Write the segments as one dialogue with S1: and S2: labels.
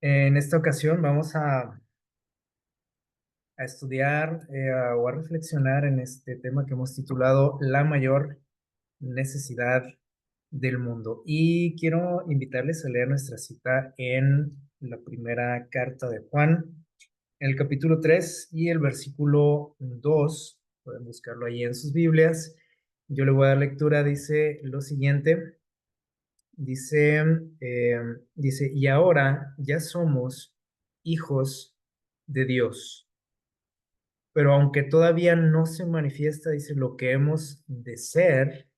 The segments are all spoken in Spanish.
S1: En esta ocasión vamos a estudiar o a reflexionar en este tema que hemos titulado La mayor necesidad del mundo. Y quiero invitarles a leer nuestra cita en la primera carta de Juan, en el capítulo 3 y el versículo 2. Pueden buscarlo ahí en sus Biblias. Yo le voy a dar lectura, dice lo siguiente. Dice, y ahora ya somos hijos de Dios, pero aunque todavía no se manifiesta, dice, lo que hemos de ser,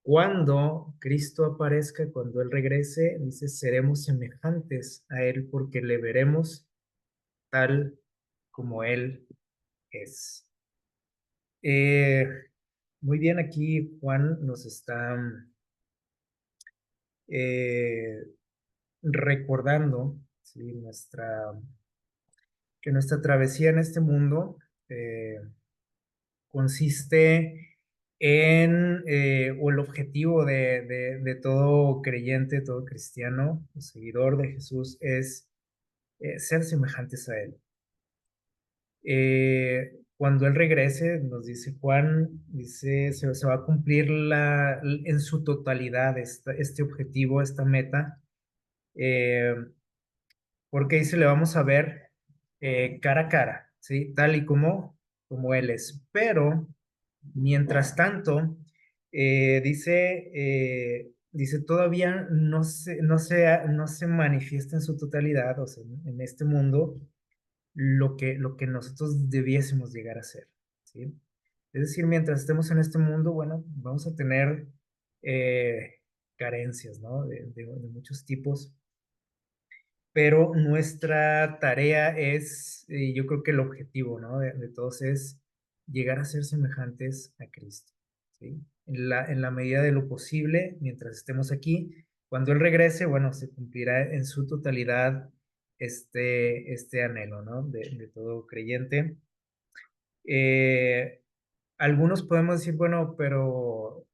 S1: cuando Cristo aparezca, cuando Él regrese, dice, seremos semejantes a Él porque le veremos tal como Él es. Eh, Muy bien, aquí Juan nos está eh, recordando, ¿sí? Que nuestra travesía en este mundo eh, consiste o el objetivo de todo creyente, todo cristiano, o seguidor de Jesús, es ser semejantes a Él. Cuando Él regrese, nos dice Juan, dice, se va a cumplir en su totalidad este objetivo, esta meta, eh, porque dice, le vamos a ver cara a cara, ¿sí? Tal y como Él es. Pero, mientras tanto, dice, todavía no se manifiesta en su totalidad, o sea, en este mundo, lo que nosotros debiésemos llegar a ser, ¿sí? Es decir, mientras estemos en este mundo, bueno, vamos a tener eh, carencias, ¿no? De muchos tipos, pero nuestra tarea es, yo creo que el objetivo, ¿no? De todos es llegar a ser semejantes a Cristo, ¿sí? En la medida de lo posible, mientras estemos aquí, cuando Él regrese, bueno, se cumplirá en su totalidad este anhelo, ¿no? De todo creyente. Eh, Algunos podemos decir, bueno, pero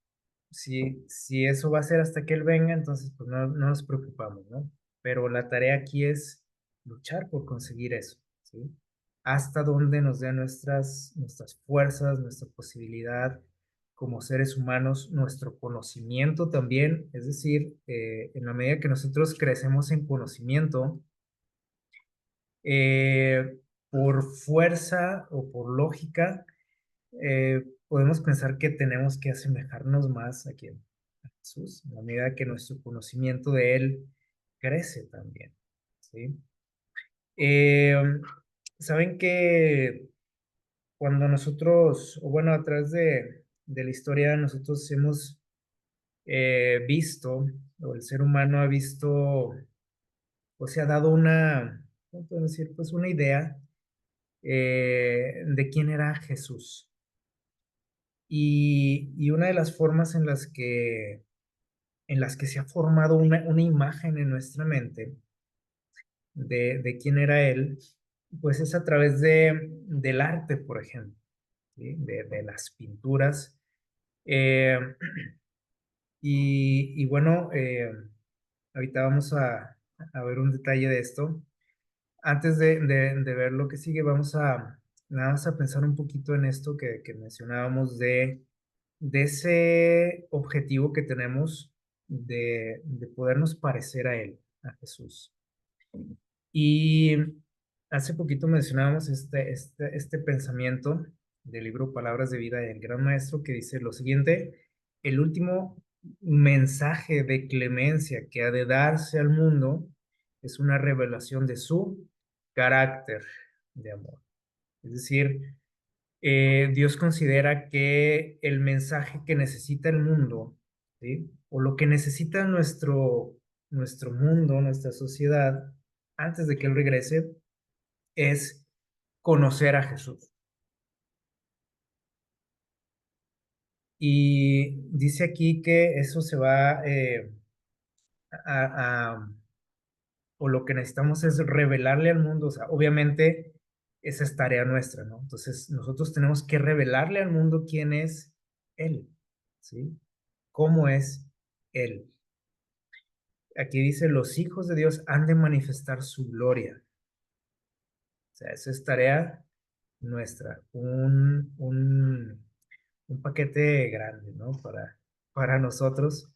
S1: si eso va a ser hasta que Él venga, entonces pues no nos preocupamos, ¿no? Pero la tarea aquí es luchar por conseguir eso, ¿sí? Hasta donde nos den nuestras fuerzas, nuestra posibilidad como seres humanos, nuestro conocimiento también, es decir, en la medida que nosotros crecemos en conocimiento, por fuerza o por lógica, podemos pensar que tenemos que asemejarnos más a quien, a Jesús, a medida que nuestro conocimiento de Él crece también, ¿sí? Eh, Saben que cuando nosotros, o bueno, a través de la historia, nosotros hemos visto, o el ser humano ha visto, o se ha dado ¿cómo puedo decir? Pues una idea de quién era Jesús. Y una de las formas en las que se ha formado una imagen en nuestra mente de quién era él, pues es a través del arte, por ejemplo, ¿sí? De las pinturas. Eh, y bueno, ahorita vamos a ver un detalle de esto. Antes de ver lo que sigue, vamos a nada más a pensar un poquito en esto que mencionábamos de ese objetivo que tenemos de podernos parecer a Él, a Jesús. Y hace poquito mencionábamos este pensamiento del libro Palabras de Vida del Gran Maestro que dice lo siguiente: el último mensaje de clemencia que ha de darse al mundo es una revelación de su carácter de amor. Es decir, Dios considera que el mensaje que necesita el mundo, ¿sí? O lo que necesita nuestro mundo, nuestra sociedad, antes de que Él regrese, es conocer a Jesús. Y dice aquí que eso se va a, a- o lo que necesitamos es revelarle al mundo, o sea, obviamente esa es tarea nuestra, ¿no? Entonces nosotros tenemos que revelarle al mundo quién es Él, ¿sí? ¿Cómo es Él? aquí dice, los hijos de Dios han de manifestar su gloria. O sea, eso es tarea nuestra, un paquete grande, ¿no? Para nosotros.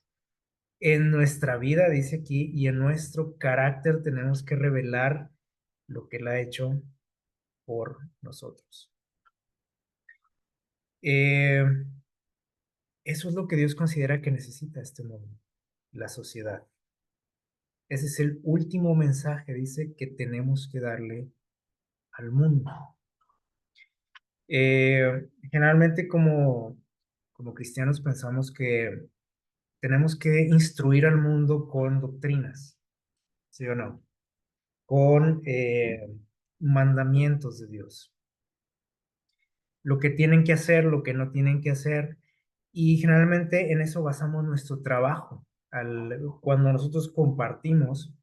S1: En nuestra vida, dice aquí, y en nuestro carácter tenemos que revelar lo que Él ha hecho por nosotros. Eh, Eso es lo que Dios considera que necesita este mundo, la sociedad. Ese es el último mensaje, dice, que tenemos que darle al mundo. Generalmente como cristianos pensamos que tenemos que instruir al mundo con doctrinas, ¿sí o no? Con mandamientos de Dios. Lo que tienen que hacer, lo que no tienen que hacer, y generalmente en eso basamos nuestro trabajo. Cuando nosotros compartimos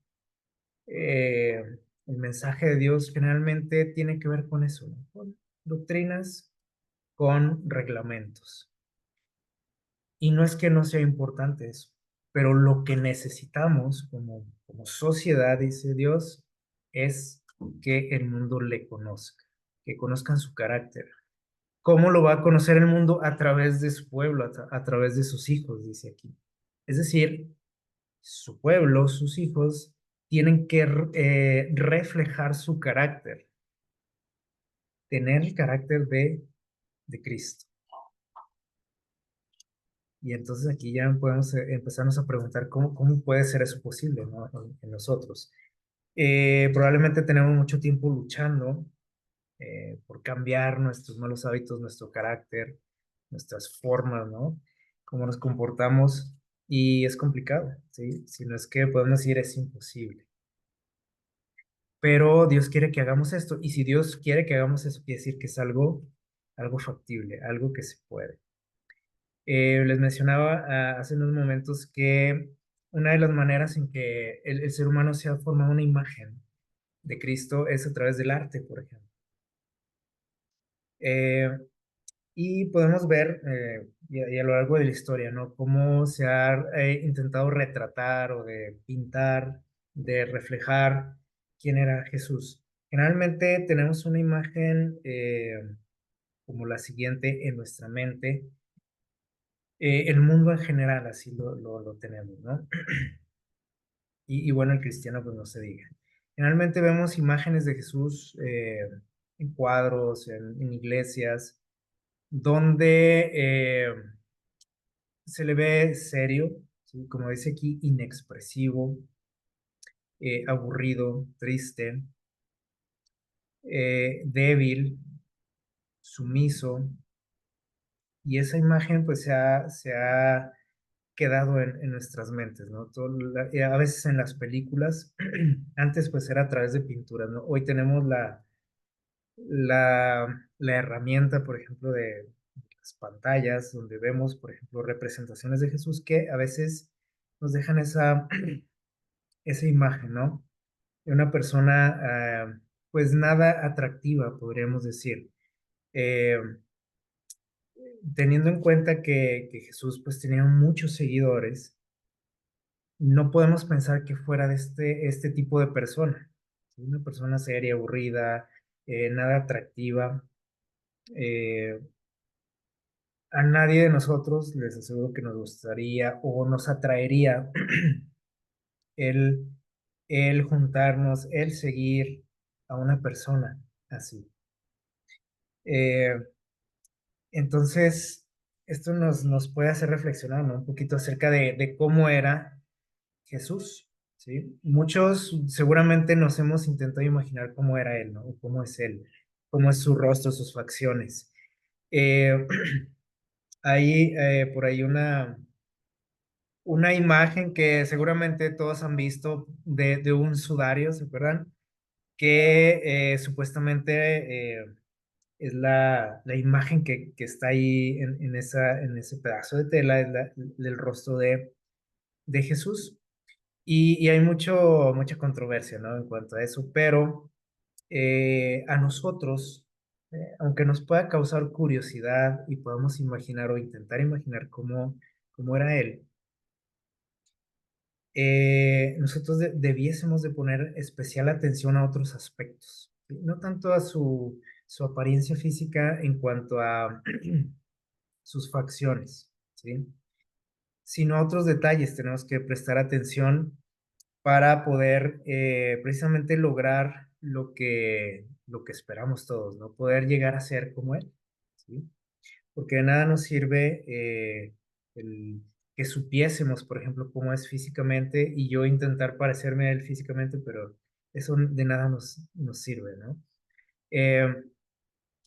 S1: eh, el mensaje de Dios, generalmente tiene que ver con eso, ¿no? Con doctrinas, con reglamentos. Y no es que no sea importante eso, pero lo que necesitamos como sociedad, dice Dios, es que el mundo le conozca, que conozcan su carácter. ¿Cómo lo va a conocer el mundo? A través de su pueblo, a través de sus hijos, dice aquí. Es decir, su pueblo, sus hijos, tienen que reflejar su carácter, tener el carácter de Cristo. Y entonces aquí ya podemos empezarnos a preguntar cómo puede ser eso posible, ¿no? En nosotros. Probablemente tenemos mucho tiempo luchando por cambiar nuestros malos hábitos, nuestro carácter, nuestras formas, ¿no? Cómo nos comportamos. Y es complicado, ¿sí? Si no es que podemos decir es imposible. Pero Dios quiere que hagamos esto. Y si Dios quiere que hagamos eso, quiere decir que es algo factible, algo que se puede. Les mencionaba hace unos momentos que una de las maneras en que el ser humano se ha formado una imagen de Cristo es a través del arte, por ejemplo. Eh, y podemos ver y a lo largo de la historia, ¿no? Cómo se ha intentado retratar o de pintar, de reflejar quién era Jesús. Generalmente tenemos una imagen como la siguiente en nuestra mente. El mundo en general así lo tenemos, ¿no? Y bueno, el cristiano pues no se diga. Generalmente vemos imágenes de Jesús en cuadros, en iglesias, donde se le ve serio, ¿sí? Como dice aquí, inexpresivo, aburrido, triste, débil, sumiso, y esa imagen pues se ha quedado en nuestras mentes, ¿no? A veces en las películas, antes pues era a través de pinturas, ¿no? Hoy tenemos la herramienta, por ejemplo, de las pantallas, donde vemos, por ejemplo, representaciones de Jesús que a veces nos dejan esa imagen, ¿no? De una persona, pues nada atractiva, podríamos decir. Eh, Teniendo en cuenta que Jesús pues tenía muchos seguidores, no podemos pensar que fuera de este tipo de persona. ¿Sí? Una persona seria, aburrida, nada atractiva. Eh, a nadie de nosotros les aseguro que nos gustaría o nos atraería el, el juntarnos, el seguir a una persona así. Eh, entonces, esto nos puede hacer reflexionar, ¿no? Un poquito acerca de cómo era Jesús, ¿sí? Muchos seguramente nos hemos intentado imaginar cómo era Él, ¿no? O cómo es Él, cómo es su rostro, sus facciones. Eh, hay por ahí una imagen que seguramente todos han visto de un sudario, ¿se acuerdan? Que supuestamente es la imagen que está ahí en ese pedazo de tela, es del rostro de Jesús. Y hay mucha controversia, ¿no? En cuanto a eso, pero a nosotros, aunque nos pueda causar curiosidad y podamos imaginar o intentar imaginar cómo era él, nosotros debiésemos de poner especial atención a otros aspectos, ¿sí? No tanto a su apariencia física en cuanto a sus facciones, ¿sí? Sino a otros detalles tenemos que prestar atención para poder precisamente lograr lo que esperamos todos, ¿no? Poder llegar a ser como Él, ¿sí? Porque de nada nos sirve el que supiésemos, por ejemplo, cómo es físicamente y yo intentar parecerme a Él físicamente, pero eso de nada nos sirve, ¿no? Eh,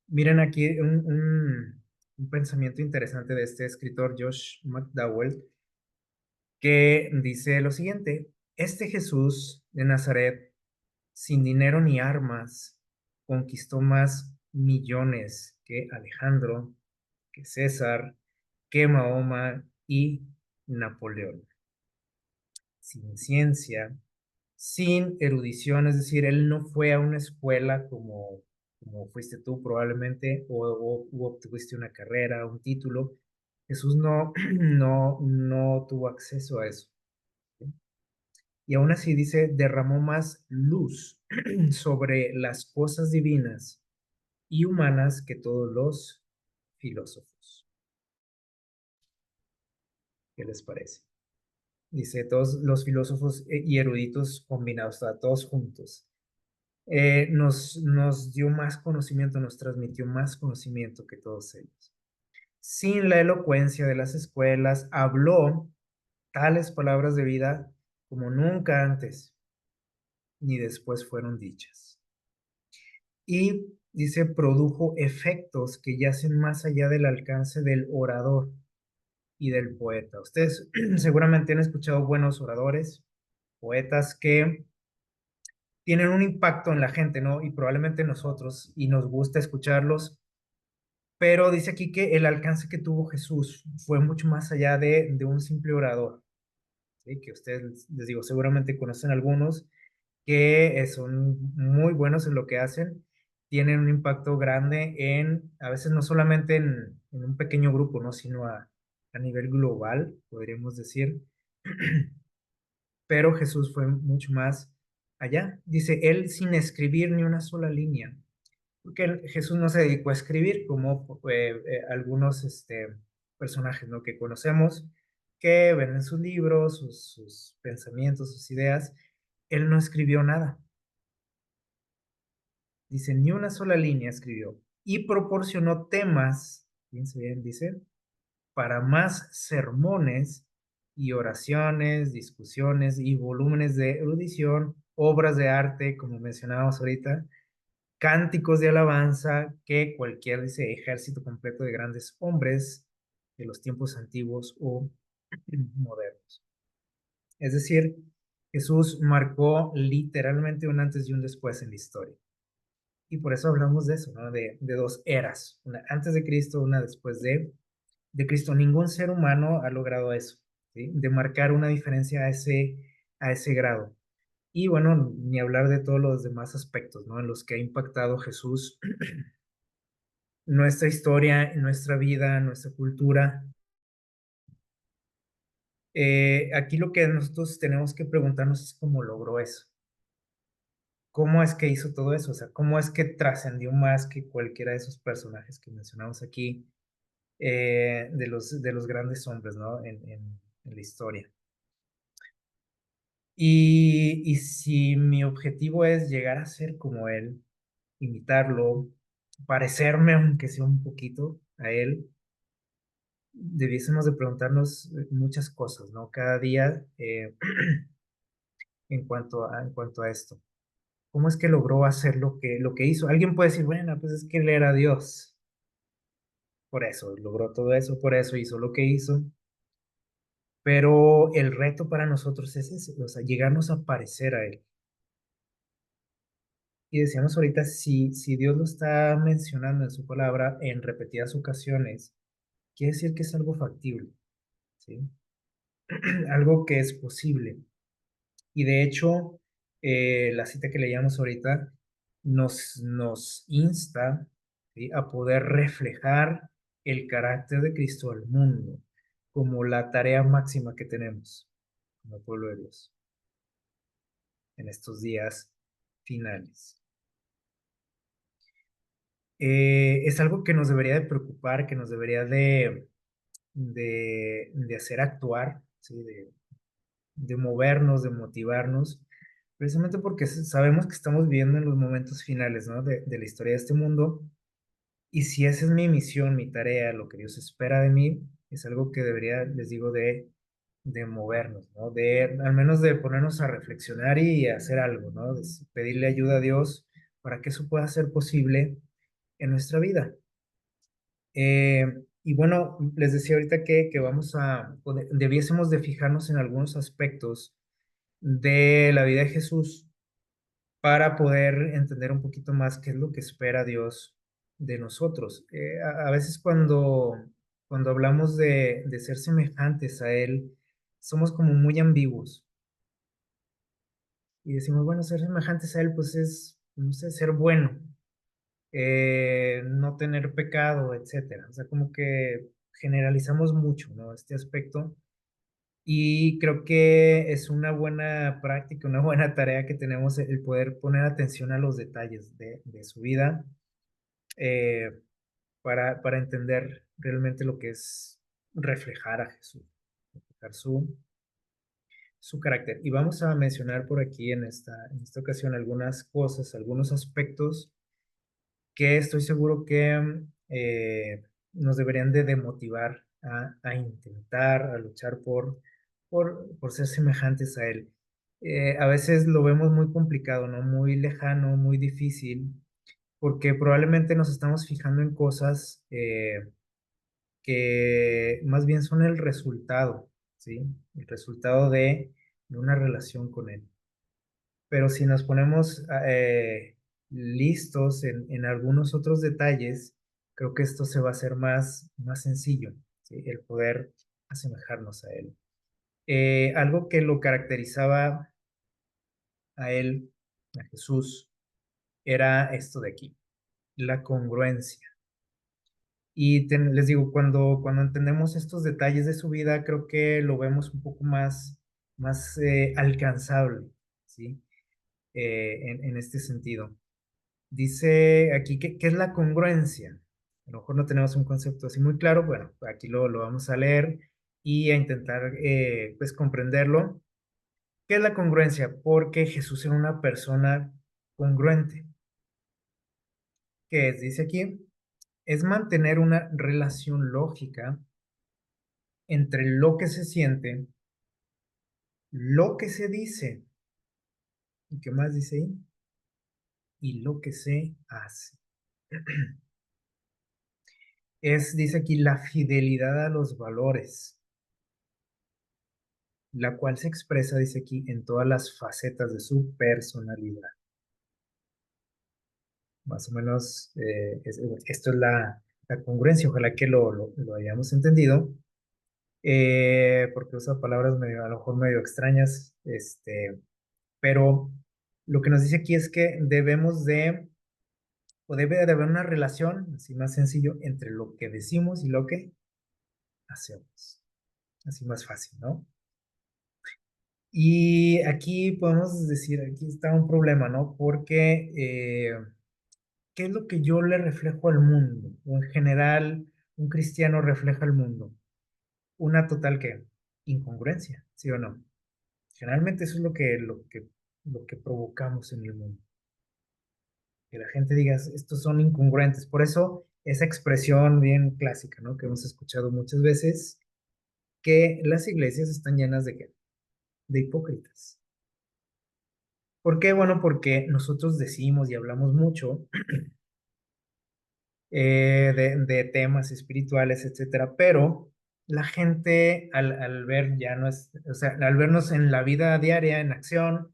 S1: miren aquí un pensamiento interesante de este escritor Josh McDowell, que dice lo siguiente: este Jesús de Nazaret, sin dinero ni armas, conquistó más millones que Alejandro, que César, que Mahoma y Napoleón. Sin ciencia, sin erudición, es decir, él no fue a una escuela como fuiste tú probablemente, o obtuviste una carrera, un título. Jesús no tuvo acceso a eso, ¿sí? Y aún así dice, derramó más luz sobre las cosas divinas y humanas que todos los filósofos. ¿Qué les parece? Dice, todos los filósofos y eruditos combinados, o sea, todos juntos. Nos dio más conocimiento, nos transmitió más conocimiento que todos ellos. Sin la elocuencia de las escuelas, habló tales palabras de vida como nunca antes ni después fueron dichas. Y dice, produjo efectos que yacen más allá del alcance del orador y del poeta. Ustedes seguramente han escuchado buenos oradores, poetas que tienen un impacto en la gente, ¿no? Y probablemente nosotros, y nos gusta escucharlos, pero dice aquí que el alcance que tuvo Jesús fue mucho más allá de un simple orador, ¿sí? Que ustedes, les digo, seguramente conocen algunos que son muy buenos en lo que hacen, tienen un impacto grande a veces no solamente en un pequeño grupo, ¿no? Sino a nivel global, podríamos decir. Pero Jesús fue mucho más allá. Dice, él sin escribir ni una sola línea, porque Jesús no se dedicó a escribir como algunos personajes, ¿no? Que conocemos, que ven en sus libros, sus pensamientos, sus ideas. Él no escribió nada. Dice, ni una sola línea escribió. Y proporcionó temas, fíjense bien, dice, para más sermones y oraciones, discusiones y volúmenes de erudición, obras de arte, como mencionábamos ahorita, cánticos de alabanza que cualquier, dice, ejército completo de grandes hombres de los tiempos antiguos o modernos. Es decir, Jesús marcó literalmente un antes y un después en la historia. Y por eso hablamos de eso, ¿no? De dos eras, una antes de Cristo, una después de Cristo. Ningún ser humano ha logrado eso, ¿sí? De marcar una diferencia a ese grado. Y bueno, ni hablar de todos los demás aspectos, ¿no? En los que ha impactado Jesús nuestra historia, nuestra vida, nuestra cultura. Aquí lo que nosotros tenemos que preguntarnos es cómo logró eso. ¿Cómo es que hizo todo eso? O sea, ¿cómo es que trascendió más que cualquiera de esos personajes que mencionamos aquí, de los grandes hombres, ¿no? En la historia. Y si mi objetivo es llegar a ser como él, imitarlo, parecerme, aunque sea un poquito, a él, debiésemos de preguntarnos muchas cosas, ¿no? Cada día en cuanto a esto. ¿Cómo es que logró hacer lo que hizo? Alguien puede decir, bueno, pues es que él era Dios. Por eso logró todo eso, por eso hizo lo que hizo. Pero el reto para nosotros es ese, o sea, llegarnos a parecer a Él. Y decíamos ahorita, si Dios lo está mencionando en su palabra en repetidas ocasiones, quiere decir que es algo factible, ¿sí? Algo que es posible. Y de hecho, la cita que leíamos ahorita nos insta, ¿sí? A poder reflejar el carácter de Cristo al mundo como la tarea máxima que tenemos. como pueblo de Dios en estos días finales. Es algo que nos debería de preocupar, que nos debería de hacer actuar, ¿sí? De movernos, de motivarnos, precisamente porque sabemos que estamos viviendo en los momentos finales, ¿no? De la historia de este mundo. Y si esa es mi misión, mi tarea, lo que Dios espera de mí, es algo que debería, les digo, de movernos, ¿no? De al menos de ponernos a reflexionar y hacer algo, ¿no? De pedirle ayuda a Dios para que eso pueda ser posible en nuestra vida. Y bueno, les decía ahorita que vamos o debiésemos de fijarnos en algunos aspectos de la vida de Jesús para poder entender un poquito más qué es lo que espera Dios de nosotros. A veces cuando hablamos de ser semejantes a Él, somos como muy ambiguos y decimos, bueno, ser semejantes a Él, pues es, no sé, ser bueno, no tener pecado, etcétera. O sea, como que generalizamos mucho, ¿no? Este aspecto. Y creo que es una buena práctica, una buena tarea que tenemos el poder poner atención a los detalles de su vida eh, para entender realmente lo que es reflejar a Jesús, reflejar su carácter. Y vamos a mencionar por aquí en esta ocasión algunas cosas, algunos aspectos que estoy seguro que nos deberían de motivar a intentar, a luchar por ser semejantes a Él. A veces lo vemos muy complicado, ¿no? Muy lejano, muy difícil, porque probablemente nos estamos fijando en cosas que más bien son el resultado, ¿sí? El resultado de una relación con Él. Pero si nos ponemos listos en algunos otros detalles, creo que esto se va a hacer más sencillo, ¿sí? El poder asemejarnos a Él. Algo que lo caracterizaba a Él, a Jesús, era esto de aquí, la congruencia. Y les digo, cuando entendemos estos detalles de su vida, creo que lo vemos un poco más alcanzable, ¿sí? En este sentido. Dice aquí, ¿qué es la congruencia? A lo mejor no tenemos un concepto así muy claro, bueno, aquí lo vamos a leer y a intentar pues comprenderlo. ¿Qué es la congruencia? Porque Jesús era una persona congruente. ¿Qué es? Dice aquí, es mantener una relación lógica entre lo que se siente, lo que se dice, ¿y qué más dice ahí? Y lo que se hace. Dice aquí, la fidelidad a los valores, la cual se expresa, dice aquí, en todas las facetas de su personalidad. Más o menos, esto es la congruencia, ojalá que lo hayamos entendido, porque usa palabras a lo mejor medio extrañas, pero lo que nos dice aquí es que o debe de haber una relación, así más sencillo, entre lo que decimos y lo que hacemos. Así más fácil, ¿no? Y aquí podemos decir, aquí está un problema, ¿no? Porque, ¿qué es lo que yo le reflejo al mundo? O en general, un cristiano refleja al mundo. Una total, ¿qué? Incongruencia, ¿sí o no? Generalmente eso es lo que provocamos en el mundo. Que la gente diga, estos son incongruentes. Por eso, esa expresión bien clásica, ¿no? Que hemos escuchado muchas veces, que las iglesias están llenas ¿de qué? De hipócritas. ¿Por qué? Bueno, porque nosotros decimos y hablamos mucho de temas espirituales, etcétera, pero la gente al ver ya no es, o sea, al vernos en la vida diaria, en acción,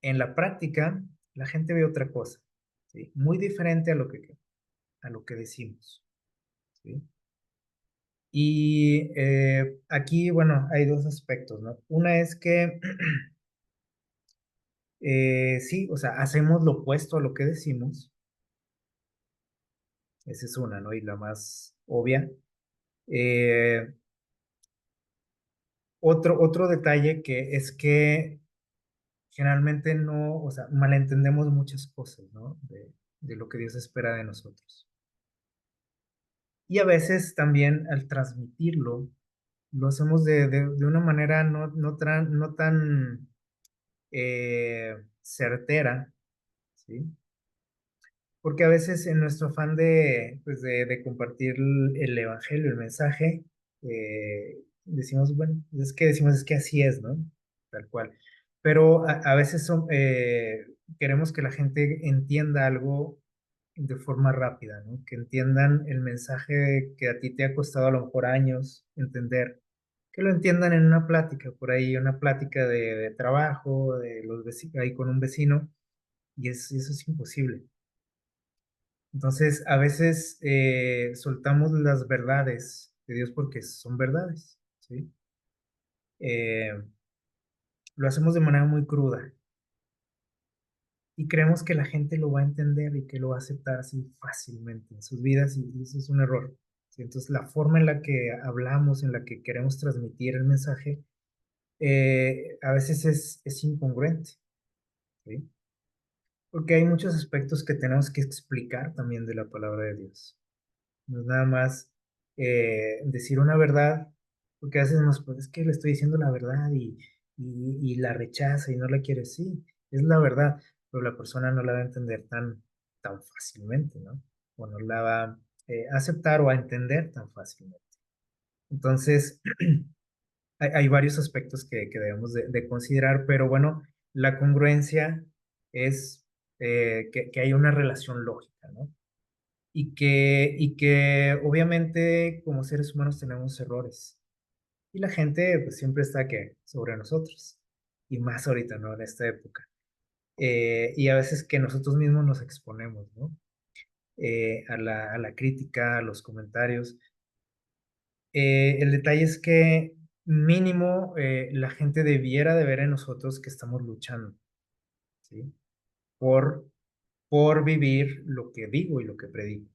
S1: en la práctica, la gente ve otra cosa, ¿sí? Muy diferente a lo que decimos, ¿sí? Y aquí, bueno, hay dos aspectos, ¿no? Una es que sí, o sea, hacemos lo opuesto a lo que decimos. Esa es una, ¿no? Y la más obvia. Eh, Otro detalle que es que generalmente no, o sea, malentendemos muchas cosas, ¿no? De lo que Dios espera de nosotros. Y a veces también al transmitirlo, lo hacemos de una manera no tan certera, ¿sí? Porque a veces en nuestro afán de, pues de compartir el evangelio, el mensaje, decimos, bueno, es que así es, ¿no? Tal cual. Pero a veces queremos que la gente entienda algo de forma rápida, ¿no? Que entiendan el mensaje que a ti te ha costado a lo mejor años entender, que lo entiendan en una plática, por ahí, una plática de trabajo, de los vecinos, ahí con un vecino, y eso es imposible. Entonces, a veces soltamos las verdades de Dios porque son verdades, ¿sí? Eh, lo hacemos de manera muy cruda y creemos que la gente lo va a entender y que lo va a aceptar así fácilmente en sus vidas y eso es un error, ¿sí? Entonces, la forma en la que hablamos, en la que queremos transmitir el mensaje, a veces es incongruente, ¿sí? Porque hay muchos aspectos que tenemos que explicar también de la palabra de Dios. No es nada más decir una verdad, porque a veces pues es que le estoy diciendo la verdad y la rechaza y no la quiere. Sí, es la verdad, pero la persona no la va a entender tan fácilmente, ¿no? O no la va a aceptar o a entender tan fácilmente. Entonces, hay varios aspectos que debemos de considerar, pero bueno, la congruencia es que hay una relación lógica, ¿no? Y que obviamente como seres humanos tenemos errores. Y la gente pues siempre está que sobre nosotros. Y más ahorita, ¿no? En esta época. Y a veces que nosotros mismos nos exponemos, ¿no? A la crítica, a los comentarios. El detalle es que mínimo la gente debiera de ver en nosotros que estamos luchando, ¿sí? Por, por vivir lo que digo y lo que predico.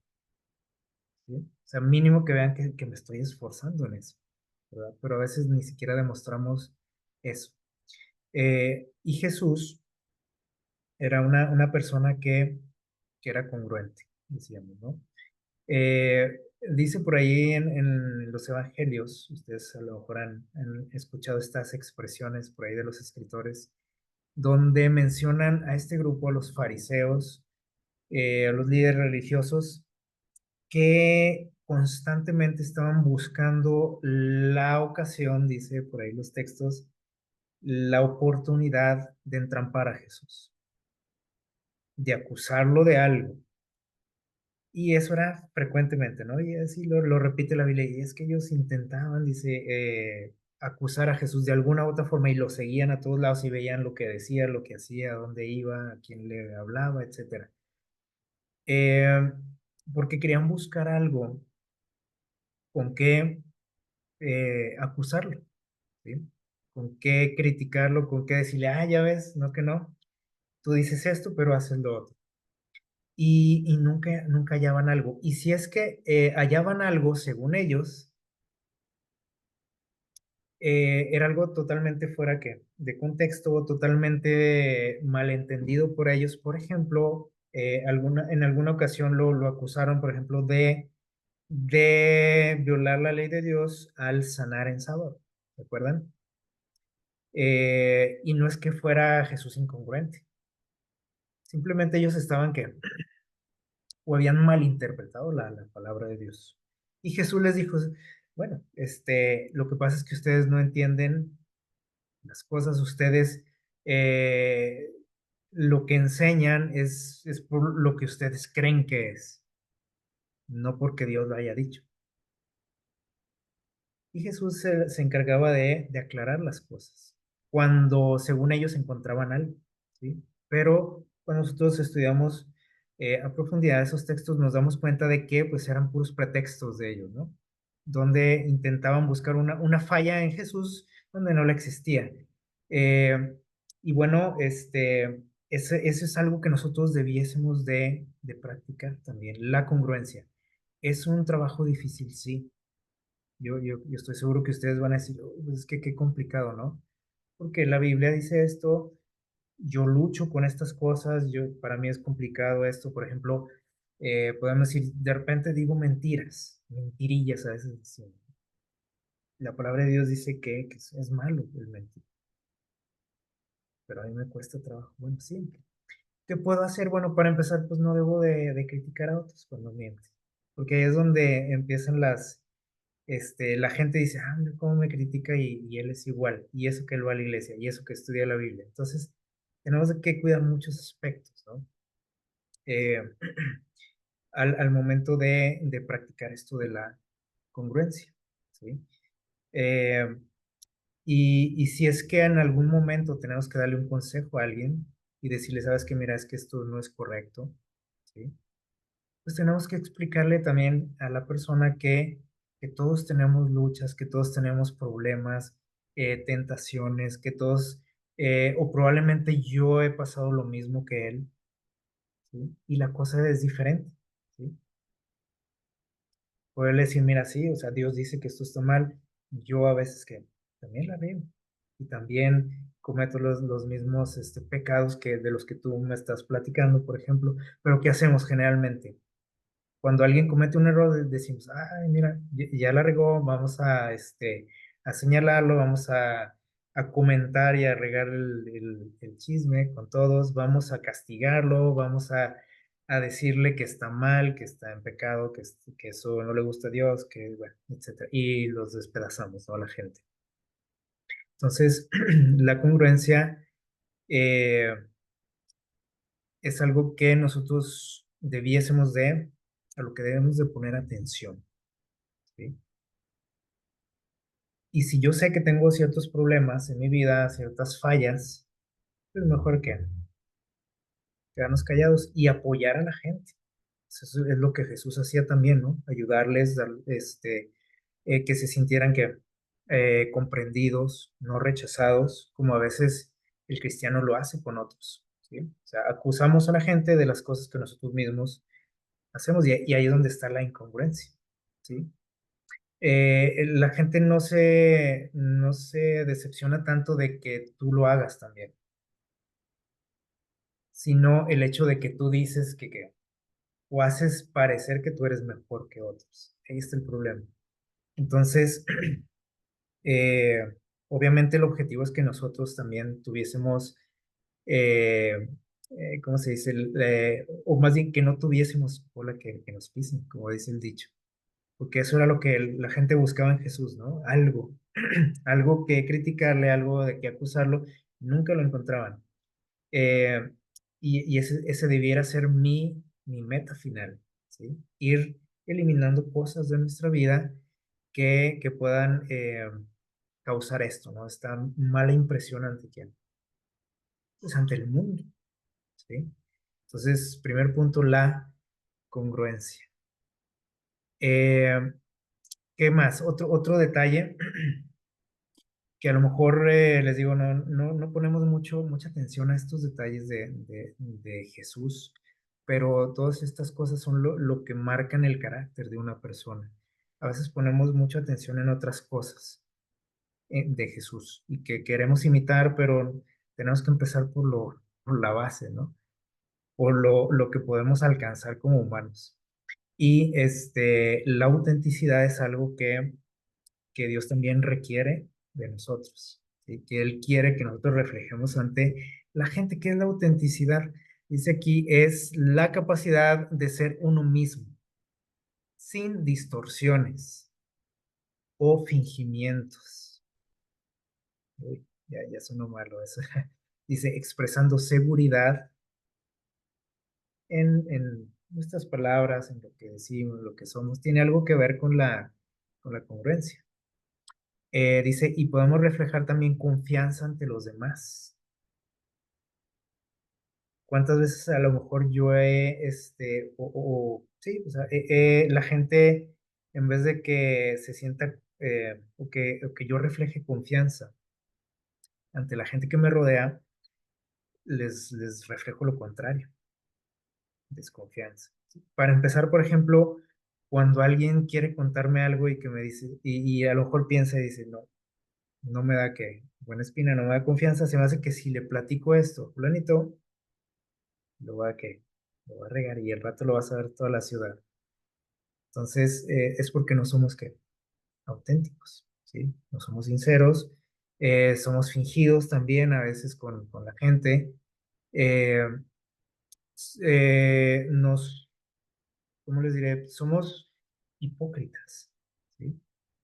S1: ¿Sí? O sea, mínimo que vean que me estoy esforzando en eso, ¿verdad? Pero a veces ni siquiera demostramos eso. Y Jesús era una persona que era congruente, decíamos, ¿no? Dice por ahí en los evangelios, ustedes a lo mejor han escuchado estas expresiones por ahí de los escritores, donde mencionan a este grupo, a los fariseos, a los líderes religiosos, que constantemente estaban buscando la ocasión, dice por ahí los textos, la oportunidad de entrampar a Jesús, de acusarlo de algo. Y eso era frecuentemente, ¿no? Y así lo repite la Biblia. Y es que ellos intentaban, dice, acusar a Jesús de alguna u otra forma y lo seguían a todos lados y veían lo que decía, lo que hacía, dónde iba, a quién le hablaba, etcétera. Eh, porque querían buscar algo con qué acusarlo, ¿sí? Con qué criticarlo, con qué decirle, ah, ya ves, no que no, tú dices esto, pero haces lo otro. Y nunca hallaban algo. Y si es que hallaban algo, según ellos, era algo totalmente fuera que, de contexto, totalmente malentendido por ellos. Por ejemplo, en alguna ocasión lo acusaron, por ejemplo, de violar la ley de Dios al sanar en sábado. ¿Se acuerdan? Y no es que fuera Jesús incongruente, simplemente ellos estaban que, o habían malinterpretado la palabra de Dios. Y Jesús les dijo, bueno, lo que pasa es que ustedes no entienden las cosas, ustedes eh, lo que enseñan es por lo que ustedes creen que es, no porque Dios lo haya dicho. Y Jesús se encargaba de aclarar las cosas, cuando según ellos encontraban algo, ¿sí? Pero cuando nosotros estudiamos a profundidad esos textos, nos damos cuenta de que pues eran puros pretextos de ellos, ¿no? Donde intentaban buscar una falla en Jesús donde no la existía. Eh, y bueno, eso es algo que nosotros debiésemos de practicar también, la congruencia. Es un trabajo difícil, sí, Yo estoy seguro que ustedes van a decir: "Oh, pues es que qué complicado, ¿no?". Porque la Biblia dice esto, yo lucho con estas cosas, para mí es complicado esto. Por ejemplo, podemos decir, de repente digo mentiras, mentirillas a veces decimos. La palabra de Dios dice que es malo el mentir, pero a mí me cuesta trabajo. Bueno, sí. ¿Qué puedo hacer? Bueno, para empezar, pues no debo de criticar a otros cuando mienten, porque ahí es donde empiezan la gente dice: "Ah, mira cómo me critica y él es igual, y eso que él va a la iglesia, y eso que estudia la Biblia". Entonces, tenemos que cuidar muchos aspectos, ¿no? Eh, al momento de practicar esto de la congruencia, ¿sí? Eh, y si es que en algún momento tenemos que darle un consejo a alguien y decirle: "¿Sabes qué? Mira, es que esto no es correcto", ¿sí? Pues tenemos que explicarle también a la persona que todos tenemos luchas, que todos tenemos problemas, tentaciones, que todos, o probablemente yo he pasado lo mismo que él, ¿sí? Y la cosa es diferente, ¿sí? Poderle decir: "Mira, sí, o sea, Dios dice que esto está mal, yo a veces que también la veo, y también cometo los mismos, pecados que de los que tú me estás platicando", por ejemplo, pero ¿qué hacemos generalmente? Cuando alguien comete un error, decimos: "Ay, mira, ya la regó, vamos a señalarlo, vamos a comentar y a regar el chisme con todos, vamos a castigarlo, vamos a decirle que está mal, que está en pecado, que eso no le gusta a Dios, que bueno, etcétera", y los despedazamos, ¿no?, a la gente. Entonces, la congruencia, eh, es algo que nosotros debiésemos de a lo que debemos de poner atención, ¿sí? Y si yo sé que tengo ciertos problemas en mi vida, ciertas fallas, pues mejor que quedarnos callados y apoyar a la gente. Eso es lo que Jesús hacía también, ¿no? Ayudarles, que se sintieran comprendidos, no rechazados, como a veces el cristiano lo hace con otros, ¿sí? O sea, acusamos a la gente de las cosas que nosotros mismos hacemos y ahí es donde está la incongruencia, ¿sí? La gente no se decepciona tanto de que tú lo hagas también, sino el hecho de que tú dices o haces parecer que tú eres mejor que otros. Ahí está el problema. Entonces, eh, obviamente el objetivo es que nosotros también tuviésemos, eh, ¿cómo se dice? O más bien que no tuviésemos cola que nos pisen, como dice el dicho. Porque eso era lo que la gente buscaba en Jesús, ¿no? Algo, algo que criticarle, algo de que acusarlo, nunca lo encontraban. Eh, y ese debiera ser mi meta final, ¿sí? Ir eliminando cosas de nuestra vida que puedan causar esto, ¿no? Esta mala impresión ante quién, pues ante el mundo, ¿sí? Entonces, primer punto, la congruencia. Eh, ¿Qué más? Otro detalle que a lo mejor, les digo, no ponemos mucha atención a estos detalles de Jesús, pero todas estas cosas son lo que marcan el carácter de una persona. A veces ponemos mucha atención en otras cosas, de Jesús y que queremos imitar, pero tenemos que empezar por la base, ¿no? Por lo que podemos alcanzar como humanos. Y la autenticidad es algo que Dios también requiere de nosotros, ¿sí? Que Él quiere que nosotros reflejemos ante la gente. ¿Qué es la autenticidad? Dice aquí, es la capacidad de ser uno mismo, sin distorsiones o fingimientos. Uy, ya sonó malo eso. Dice, expresando seguridad en nuestras palabras, en lo que decimos, lo que somos. Tiene algo que ver con la congruencia. Dice, y podemos reflejar también confianza ante los demás. ¿Cuántas veces a lo mejor yo sí, o sea, la gente, en vez de que se sienta, o que yo refleje confianza ante la gente que me rodea, les reflejo lo contrario, desconfianza. ¿Sí? Para empezar, por ejemplo, cuando alguien quiere contarme algo y que me dice, y a lo mejor piensa y dice, no, no me da que buena espina, no me da confianza, se me hace que si le platico esto, fulanito, lo va a regar y el rato lo va a saber toda la ciudad. Entonces, es porque no somos que auténticos, ¿sí? No somos sinceros, somos fingidos también a veces con la gente. eh, nos, ¿cómo les diré? Somos hipócritas, ¿sí?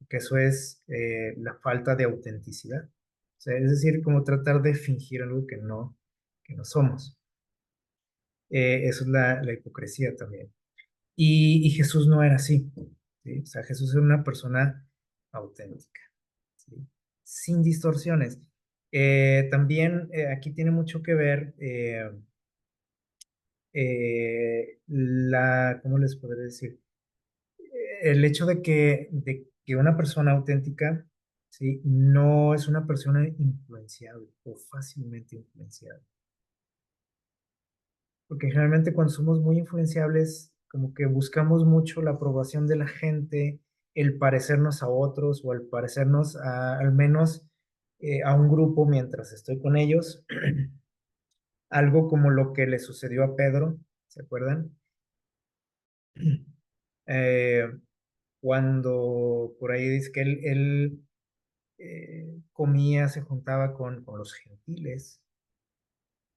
S1: Que eso es la falta de autenticidad. O sea, es decir, como tratar de fingir algo que no somos. Eso es la hipocresía también. Y Jesús no era así, ¿sí? O sea, Jesús era una persona auténtica, ¿sí? Sin distorsiones. También aquí tiene mucho que ver ¿cómo les podré decir? El hecho de que una persona auténtica, ¿sí? No es una persona influenciable o fácilmente influenciable. Porque generalmente cuando somos muy influenciables, como que buscamos mucho la aprobación de la gente, el parecernos a otros o el parecernos al menos a un grupo mientras estoy con ellos. Algo como lo que le sucedió a Pedro, ¿se acuerdan? Eh, cuando por ahí dice que él comía, se juntaba con los gentiles,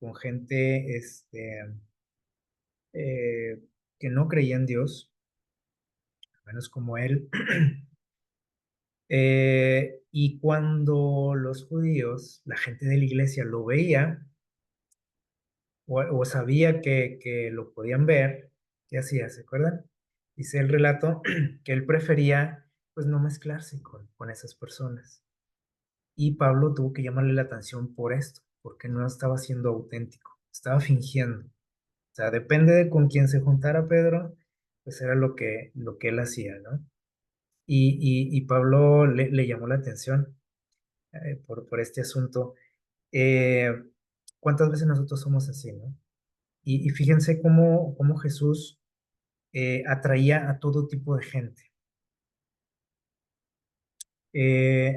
S1: con gente eh, que no creía en Dios, al menos como él. Y cuando los judíos, la gente de la iglesia lo veía o sabía que lo podían ver, ¿qué hacía? ¿Se acuerdan? Dice el relato que él prefería pues no mezclarse con esas personas. Y Pablo tuvo que llamarle la atención por esto, porque no estaba siendo auténtico, estaba fingiendo. O sea, depende de con quién se juntara Pedro, pues era lo que él hacía, ¿no? Y Pablo le llamó la atención por este asunto. Eh, ¿Cuántas veces nosotros somos así, no? Y fíjense cómo Jesús atraía a todo tipo de gente.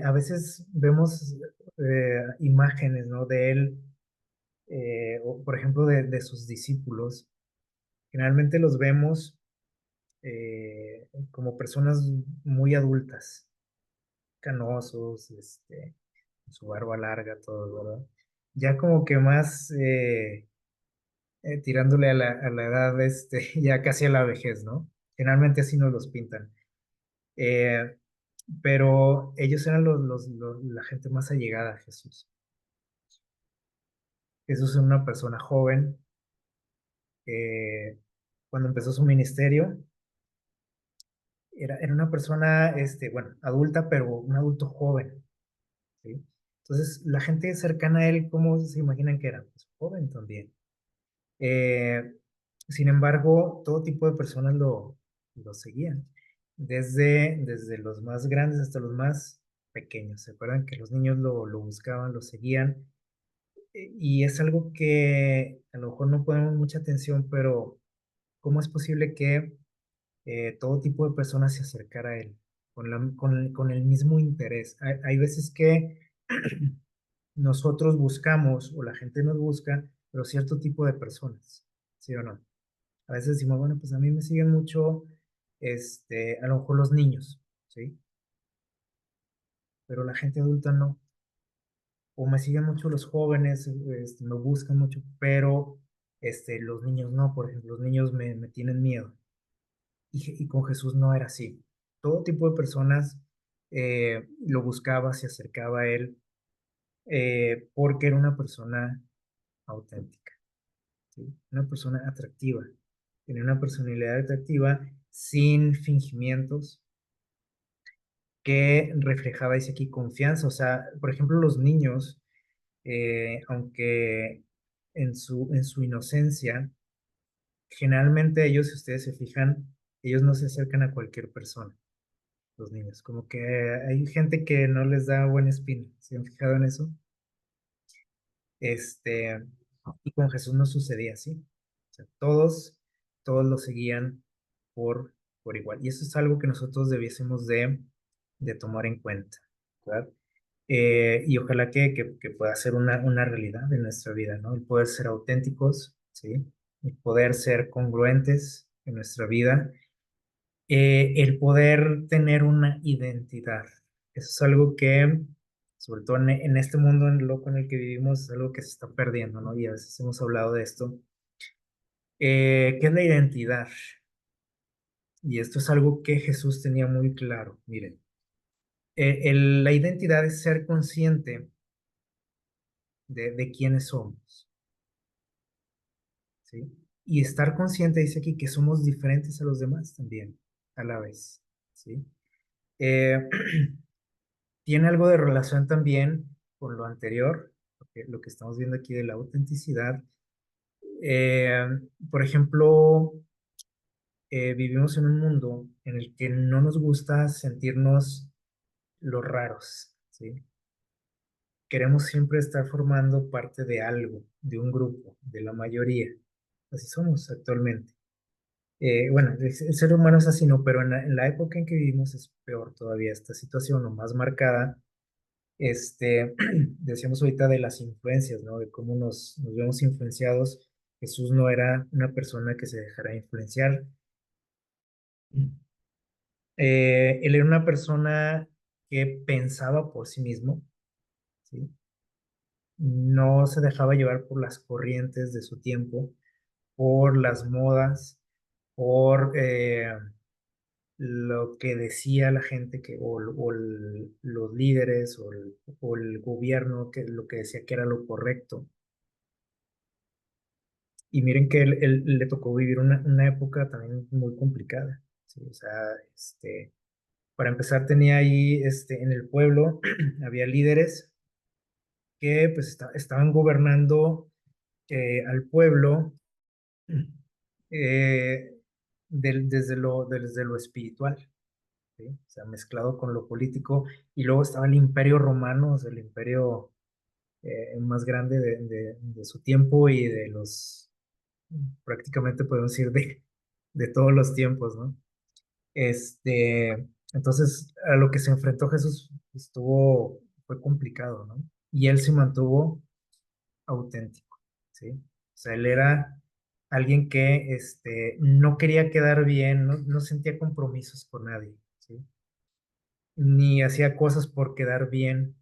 S1: A veces vemos imágenes, ¿no? De él, o por ejemplo, de sus discípulos. Generalmente los vemos como personas muy adultas, canosos, con su barba larga, todo, ¿verdad? Ya como que más tirándole a la edad, ya casi a la vejez, ¿no? Generalmente así nos los pintan. Eh, pero ellos eran la gente más allegada a Jesús. Jesús es una persona joven. eh, Cuando empezó su ministerio, era una persona, bueno, adulta, pero un adulto joven, ¿sí? Entonces, la gente cercana a él, ¿cómo se imaginan que era? Pues joven también. Eh, Sin embargo, todo tipo de personas lo seguían, desde los más grandes hasta los más pequeños. ¿Se acuerdan que los niños lo buscaban, lo seguían? Y es algo que a lo mejor no ponemos mucha atención, pero ¿cómo es posible que todo tipo de personas se acercara a él con el mismo interés? Hay veces que nosotros buscamos o la gente nos busca, pero cierto tipo de personas, ¿sí o no? A veces decimos, bueno, pues a mí me siguen mucho, a lo mejor los niños, ¿sí? Pero la gente adulta no. O me siguen mucho los jóvenes, me buscan mucho, pero los niños no, por ejemplo, los niños me tienen miedo. Y con Jesús no era así. Todo tipo de personas lo buscaba, se acercaba a él, porque era una persona auténtica, ¿sí? Una persona atractiva. Tenía una personalidad atractiva sin fingimientos que reflejaba, dice aquí, confianza. O sea, por ejemplo, los niños, aunque en su inocencia, generalmente ellos, si ustedes se fijan, ellos no se acercan a cualquier persona, los niños. Como que hay gente que no les da buena espina. ¿Se han fijado en eso? Este, y con Jesús no sucedía así. O sea, todos lo seguían por por igual. Y eso es algo que nosotros debiésemos de tomar en cuenta, ¿verdad? Y ojalá que pueda ser una realidad en nuestra vida, ¿no? El poder ser auténticos, ¿sí? El poder ser congruentes en nuestra vida, el poder tener una identidad. Eso es algo que, sobre todo en este mundo en loco en el que vivimos, es algo que se está perdiendo, ¿no? Y a veces hemos hablado de esto. ¿Qué es la identidad? Y esto es algo que Jesús tenía muy claro. Miren, la identidad es ser consciente de quiénes somos, ¿sí? Y estar consciente, dice aquí, que somos diferentes a los demás también, a la vez, ¿sí? Eh, tiene algo de relación también con lo anterior, lo que estamos viendo aquí de la autenticidad. Eh, por ejemplo, vivimos en un mundo en el que no nos gusta sentirnos los raros, ¿sí? Queremos siempre estar formando parte de algo, de un grupo, de la mayoría. Así somos actualmente. Bueno, el ser humano es así, ¿no? Pero en la época en que vivimos es peor todavía esta situación, o más marcada. Decíamos ahorita de las influencias, ¿no? De cómo nos vemos influenciados. Jesús no era una persona que se dejara influenciar. Él era una persona que pensaba por sí mismo, ¿sí? No se dejaba llevar por las corrientes de su tiempo, por las modas, por lo que decía la gente los líderes o el gobierno, que lo que decía que era lo correcto. Y miren que él le tocó vivir una época también muy complicada, ¿sí? O sea, para empezar tenía ahí, en el pueblo, había líderes que pues estaban gobernando al pueblo, eh, desde lo espiritual, ¿sí? O sea, mezclado con lo político. Y luego estaba el Imperio Romano, o sea, el imperio más grande de su tiempo y prácticamente podemos decir, de todos los tiempos, ¿no? Entonces, a lo que se enfrentó Jesús fue complicado, ¿no? Y él se mantuvo auténtico, ¿sí? O sea, él era alguien que no quería quedar bien, no sentía compromisos con nadie, ¿sí? Ni hacía cosas por quedar bien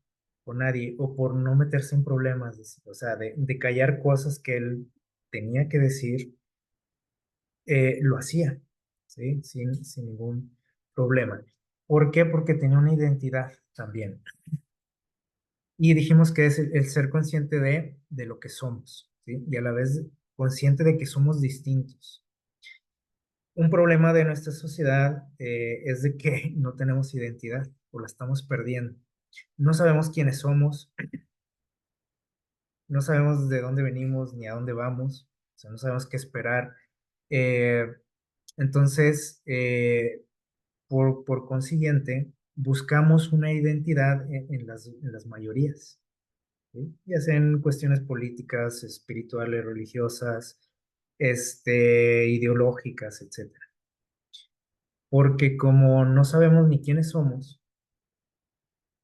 S1: con nadie o por no meterse en problemas, o sea, de callar cosas que él tenía que decir, lo hacía, ¿sí? Sin ningún problema. ¿Por qué? Porque tenía una identidad también. Y dijimos que es el ser consciente de lo que somos, ¿sí? Y a la vez consciente de que somos distintos. Un problema de nuestra sociedad es de que no tenemos identidad o la estamos perdiendo. No sabemos quiénes somos, no sabemos de dónde venimos ni a dónde vamos, o sea, no sabemos qué esperar. Eh, entonces, por consiguiente, buscamos una identidad en las mayorías, ¿sí? Ya sean cuestiones políticas, espirituales, religiosas, ideológicas, etcétera. Porque como no sabemos ni quiénes somos,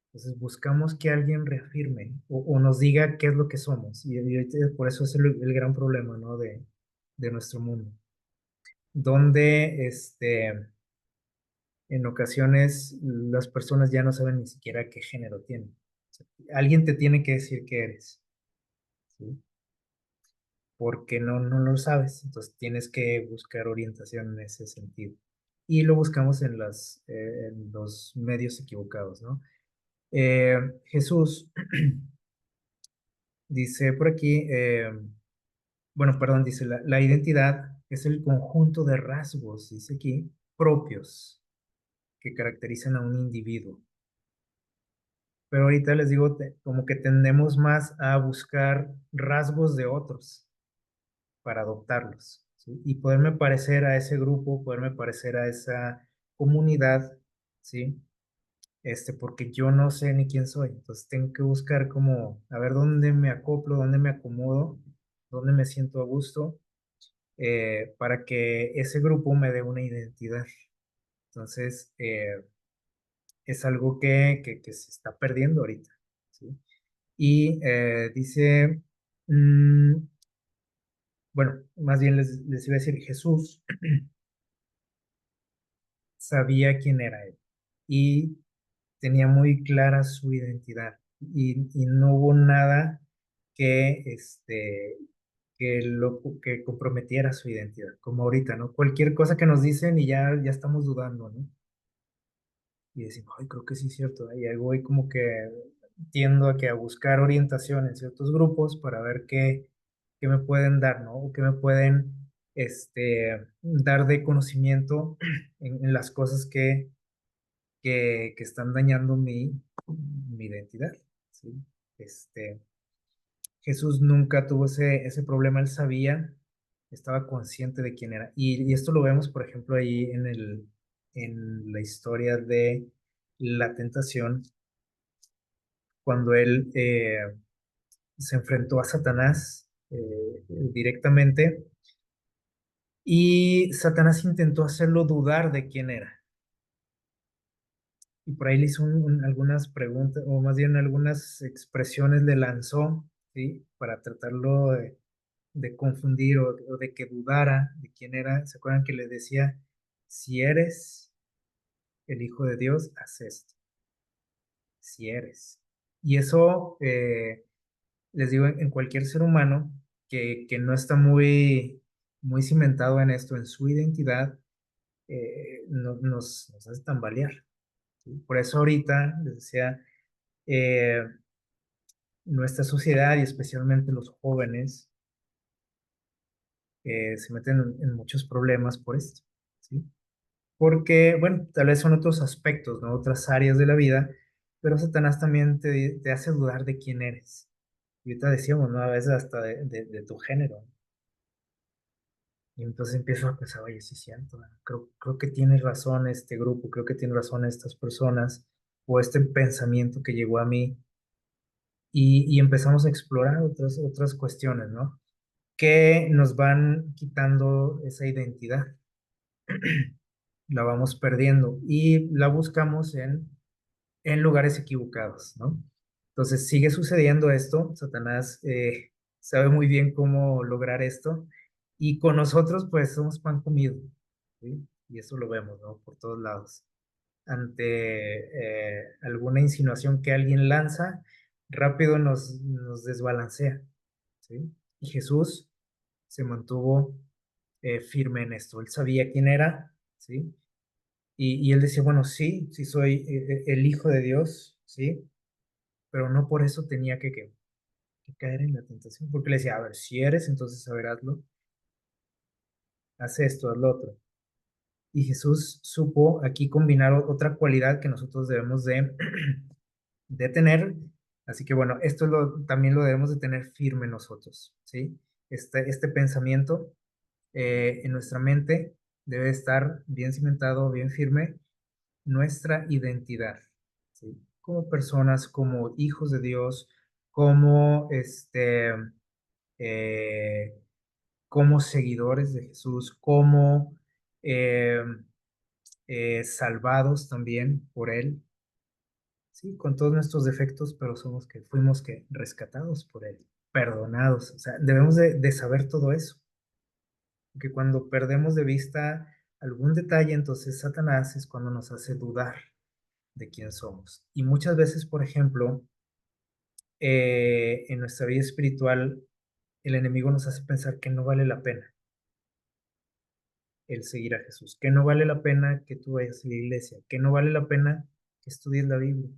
S1: entonces buscamos que alguien reafirme o nos diga qué es lo que somos. Y ahorita por eso es el gran problema, ¿no? de nuestro mundo. Donde en ocasiones las personas ya no saben ni siquiera qué género tienen. O sea, alguien te tiene que decir qué eres, ¿sí? Porque no lo sabes. Entonces tienes que buscar orientación en ese sentido. Y lo buscamos en los medios equivocados, ¿no? Jesús dice por aquí, bueno, perdón, dice la identidad es el conjunto de rasgos, dice aquí, propios que caracterizan a un individuo. Pero ahorita les digo, como que tendemos más a buscar rasgos de otros para adoptarlos, ¿sí? Y poderme parecer a ese grupo, poderme parecer a esa comunidad, ¿sí? Porque yo no sé ni quién soy, entonces tengo que buscar como, a ver dónde me acoplo, dónde me acomodo, dónde me siento a gusto, para que ese grupo me dé una identidad. Entonces, es algo que se está perdiendo ahorita, ¿sí? Y dice, mm, bueno, más bien les iba a decir, Jesús sabía quién era él y tenía muy clara su identidad y no hubo nada que, que comprometiera su identidad, como ahorita, ¿no? Cualquier cosa que nos dicen y ya estamos dudando, ¿no? Y decimos, ay, creo que sí es cierto. Y ahí voy como que tiendo a buscar orientación en ciertos grupos para ver qué me pueden dar, ¿no? O qué me pueden dar de conocimiento en las cosas que están dañando mi identidad, ¿sí? Este, Jesús nunca tuvo ese problema, él sabía, estaba consciente de quién era. Y esto lo vemos, por ejemplo, ahí en la historia de la tentación, cuando él se enfrentó a Satanás directamente y Satanás intentó hacerlo dudar de quién era. Y por ahí le hizo algunas preguntas, o más bien algunas expresiones le lanzó, ¿sí? Para tratarlo de confundir o de que dudara de quién era. ¿Se acuerdan que le decía, si eres el Hijo de Dios, haz esto, si eres? Y eso, les digo, en cualquier ser humano que no está muy cimentado en esto, en su identidad, nos hace tambalear, ¿sí? Por eso ahorita, les decía, eh, nuestra sociedad y especialmente los jóvenes se meten en muchos problemas por esto, ¿sí? Porque, bueno, tal vez son otros aspectos, ¿no? Otras áreas de la vida, pero Satanás también te hace dudar de quién eres. Y ahorita decíamos, ¿no? A veces hasta de tu género. Y entonces empiezo a pensar, oye, sí es cierto, ¿no? Creo que tiene razón este grupo, creo que tiene razón estas personas, o este pensamiento que llegó a mí, y empezamos a explorar otras cuestiones, ¿no? Que nos van quitando esa identidad, la vamos perdiendo y la buscamos en lugares equivocados, ¿no? Entonces sigue sucediendo esto, Satanás sabe muy bien cómo lograr esto y con nosotros pues somos pan comido, ¿sí? Y eso lo vemos, ¿no? Por todos lados. Ante alguna insinuación que alguien lanza, rápido nos desbalancea, ¿sí? Y Jesús se mantuvo firme en esto. Él sabía quién era, ¿sí? Y él decía, bueno, sí, sí soy el Hijo de Dios, ¿sí? Pero no por eso tenía que caer en la tentación, porque le decía, a ver, si eres, entonces, a ver, hazlo, haz esto, haz lo otro. Y Jesús supo aquí combinar otra cualidad que nosotros debemos de tener. Así que bueno, esto también lo debemos de tener firme nosotros, ¿sí? Este pensamiento en nuestra mente debe estar bien cimentado, bien firme, nuestra identidad, ¿sí? Como personas, como hijos de Dios, como eh, como seguidores de Jesús, como eh, salvados también por Él, ¿sí? Con todos nuestros defectos, pero somos que fuimos que rescatados por Él, perdonados. O sea, debemos de saber todo eso, porque cuando perdemos de vista algún detalle, entonces Satanás es cuando nos hace dudar de quién somos. Y muchas veces, por ejemplo, en nuestra vida espiritual, el enemigo nos hace pensar que no vale la pena el seguir a Jesús, que no vale la pena que tú vayas a la iglesia, que no vale la pena que estudies la Biblia.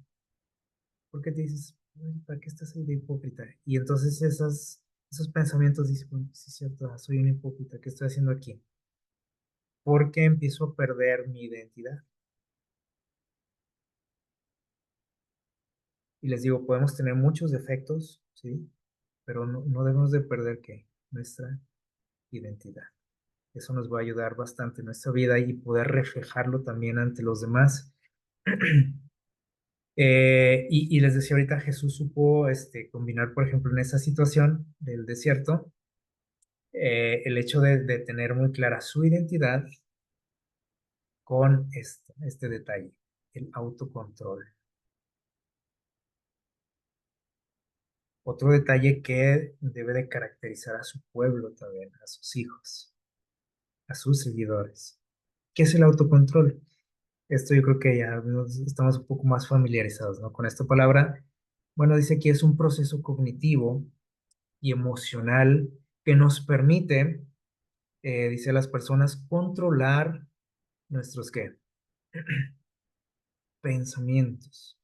S1: Porque te dices, "Ay, ¿para qué estás ahí de hipócrita?" Y entonces esos pensamientos dicen, bueno, sí es cierto, soy un hipócrita, ¿qué estoy haciendo aquí? Porque empiezo a perder mi identidad. Y les digo, podemos tener muchos defectos, ¿sí? Pero no debemos de perder ¿qué? Nuestra identidad. Eso nos va a ayudar bastante en nuestra vida y poder reflejarlo también ante los demás. Y les decía ahorita, Jesús supo combinar, por ejemplo, en esa situación del desierto, el hecho de tener muy clara su identidad con este detalle, el autocontrol. Otro detalle que debe de caracterizar a su pueblo también, a sus hijos, a sus seguidores. ¿Qué es el autocontrol? Esto yo creo que ya estamos un poco más familiarizados, ¿no? Con esta palabra. Bueno, dice que es un proceso cognitivo y emocional que nos permite, dice las personas, controlar nuestros, ¿qué? Pensamientos,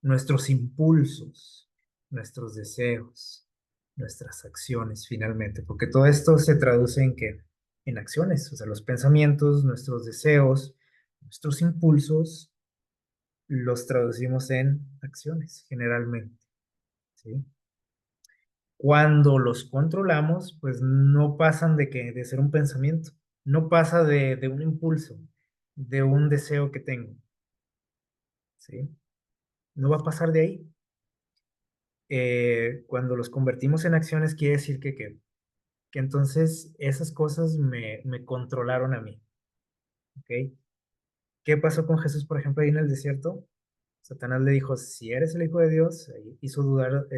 S1: nuestros impulsos, nuestros deseos, nuestras acciones finalmente, porque todo esto se traduce en qué? En acciones, o sea, los pensamientos, nuestros deseos, nuestros impulsos, los traducimos en acciones generalmente, ¿sí? Cuando los controlamos, pues no pasan de ser un pensamiento, no pasa de un impulso, de un deseo que tengo, ¿sí? No va a pasar de ahí. Cuando los convertimos en acciones, quiere decir que entonces esas cosas me controlaron a mí, ¿ok? ¿Qué pasó con Jesús, por ejemplo, ahí en el desierto? Satanás le dijo, si eres el Hijo de Dios, hizo dudar,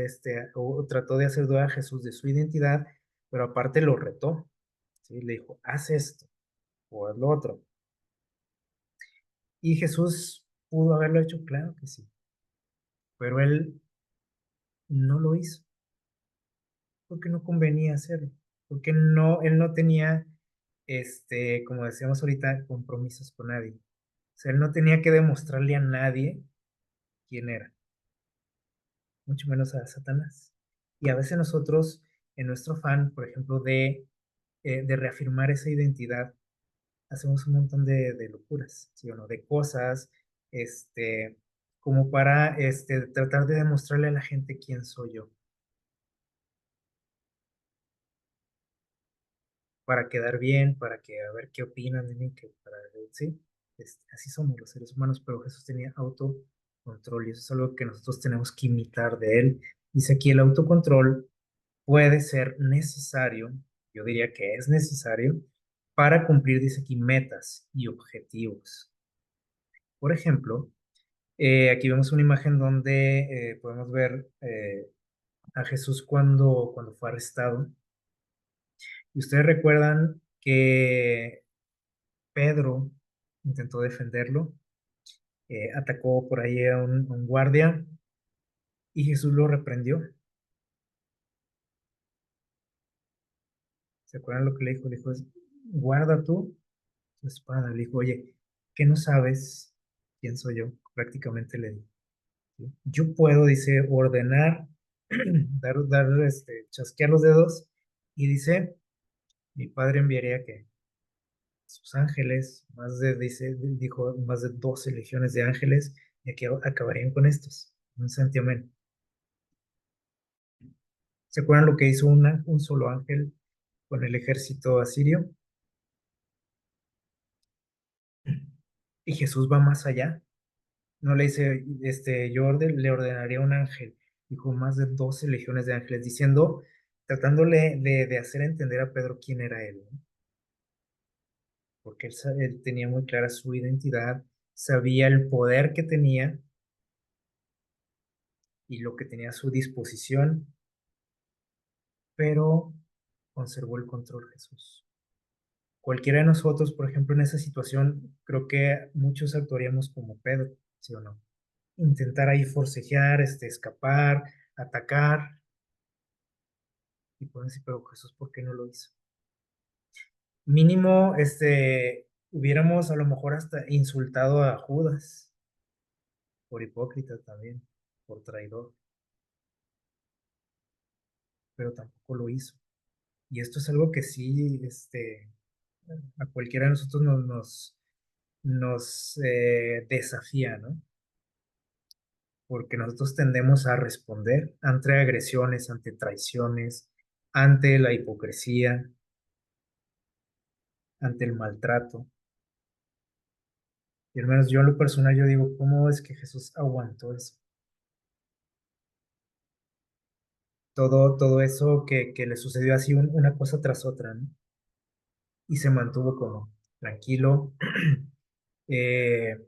S1: o trató de hacer dudar a Jesús de su identidad, pero aparte lo retó, ¿sí? Le dijo, haz esto o haz lo otro. Y Jesús pudo haberlo hecho, claro que sí, pero él no lo hizo, porque no convenía hacerlo, porque no, él no tenía, como decíamos ahorita, compromisos con nadie. O sea, él no tenía que demostrarle a nadie quién era, mucho menos a Satanás. Y a veces nosotros, en nuestro afán, por ejemplo, de reafirmar esa identidad, hacemos un montón de locuras, ¿sí o no? De cosas, como para tratar de demostrarle a la gente quién soy yo, para quedar bien, para que a ver qué opinan de mí, que para, sí, así somos los seres humanos, pero Jesús tenía autocontrol y eso es algo que nosotros tenemos que imitar de él. Dice aquí el autocontrol puede ser necesario, yo diría que es necesario, para cumplir, dice aquí, metas y objetivos. Por ejemplo, aquí vemos una imagen donde podemos ver a Jesús cuando fue arrestado. Y ustedes recuerdan que Pedro intentó defenderlo, atacó por ahí a un guardia y Jesús lo reprendió. ¿Se acuerdan lo que le dijo? Le dijo, guarda tú tu espada. Le dijo, oye, ¿qué no sabes quién soy yo? Prácticamente le dijo. ¿Sí? Yo puedo, dice, ordenar, chasquear los dedos y dice, mi padre enviaría que sus ángeles, dijo, más de 12 legiones de ángeles, y aquí acabarían con estos, un santiamén. ¿Se acuerdan lo que hizo un solo ángel con el ejército asirio? Y Jesús va más allá. No le dice, le ordenaría a un ángel. Dijo más de 12 legiones de ángeles, diciendo, tratándole de hacer entender a Pedro quién era él, ¿no? Porque él tenía muy clara su identidad, sabía el poder que tenía y lo que tenía a su disposición, pero conservó el control Jesús. Cualquiera de nosotros, por ejemplo, en esa situación, creo que muchos actuaríamos como Pedro, ¿sí o no? Intentar ahí forcejear, escapar, atacar, y pueden decir, pero Jesús, ¿por qué no lo hizo? Mínimo, hubiéramos a lo mejor hasta insultado a Judas, por hipócrita también, por traidor, pero tampoco lo hizo. Y esto es algo que sí, a cualquiera de nosotros nos desafía, ¿no? Porque nosotros tendemos a responder ante agresiones, ante traiciones, ante la hipocresía, ante el maltrato. Y al menos yo en lo personal, yo digo, ¿cómo es que Jesús aguantó eso? Todo eso que le sucedió así una cosa tras otra, ¿no? Y se mantuvo como tranquilo, eh,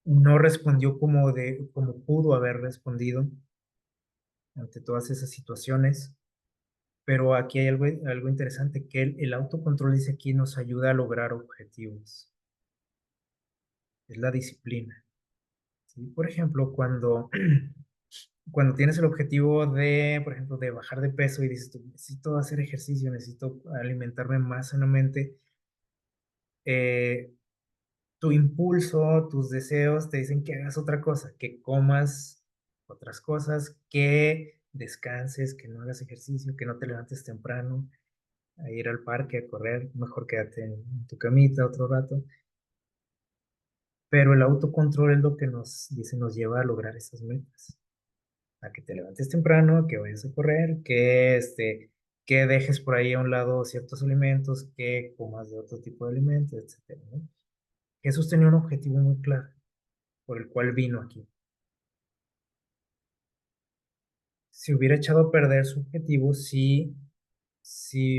S1: no respondió como pudo haber respondido ante todas esas situaciones. Pero aquí hay algo interesante, que el autocontrol dice aquí nos ayuda a lograr objetivos, es la disciplina. ¿Sí? Por ejemplo, cuando tienes el objetivo de, por ejemplo, de bajar de peso y dices, tú, necesito hacer ejercicio, necesito alimentarme más sanamente, eh, tu impulso, tus deseos te dicen que hagas otra cosa, que comas otras cosas, que descanses, que no hagas ejercicio, que no te levantes temprano a ir al parque a correr, mejor quédate en tu camita otro rato. Pero el autocontrol es lo que nos dice, nos lleva a lograr esas metas, a que te levantes temprano, que vayas a correr, que dejes por ahí a un lado ciertos alimentos, que comas de otro tipo de alimentos, etcétera, ¿no? Jesús tenía un objetivo muy claro por el cual vino aquí. Si hubiera echado a perder su objetivo, si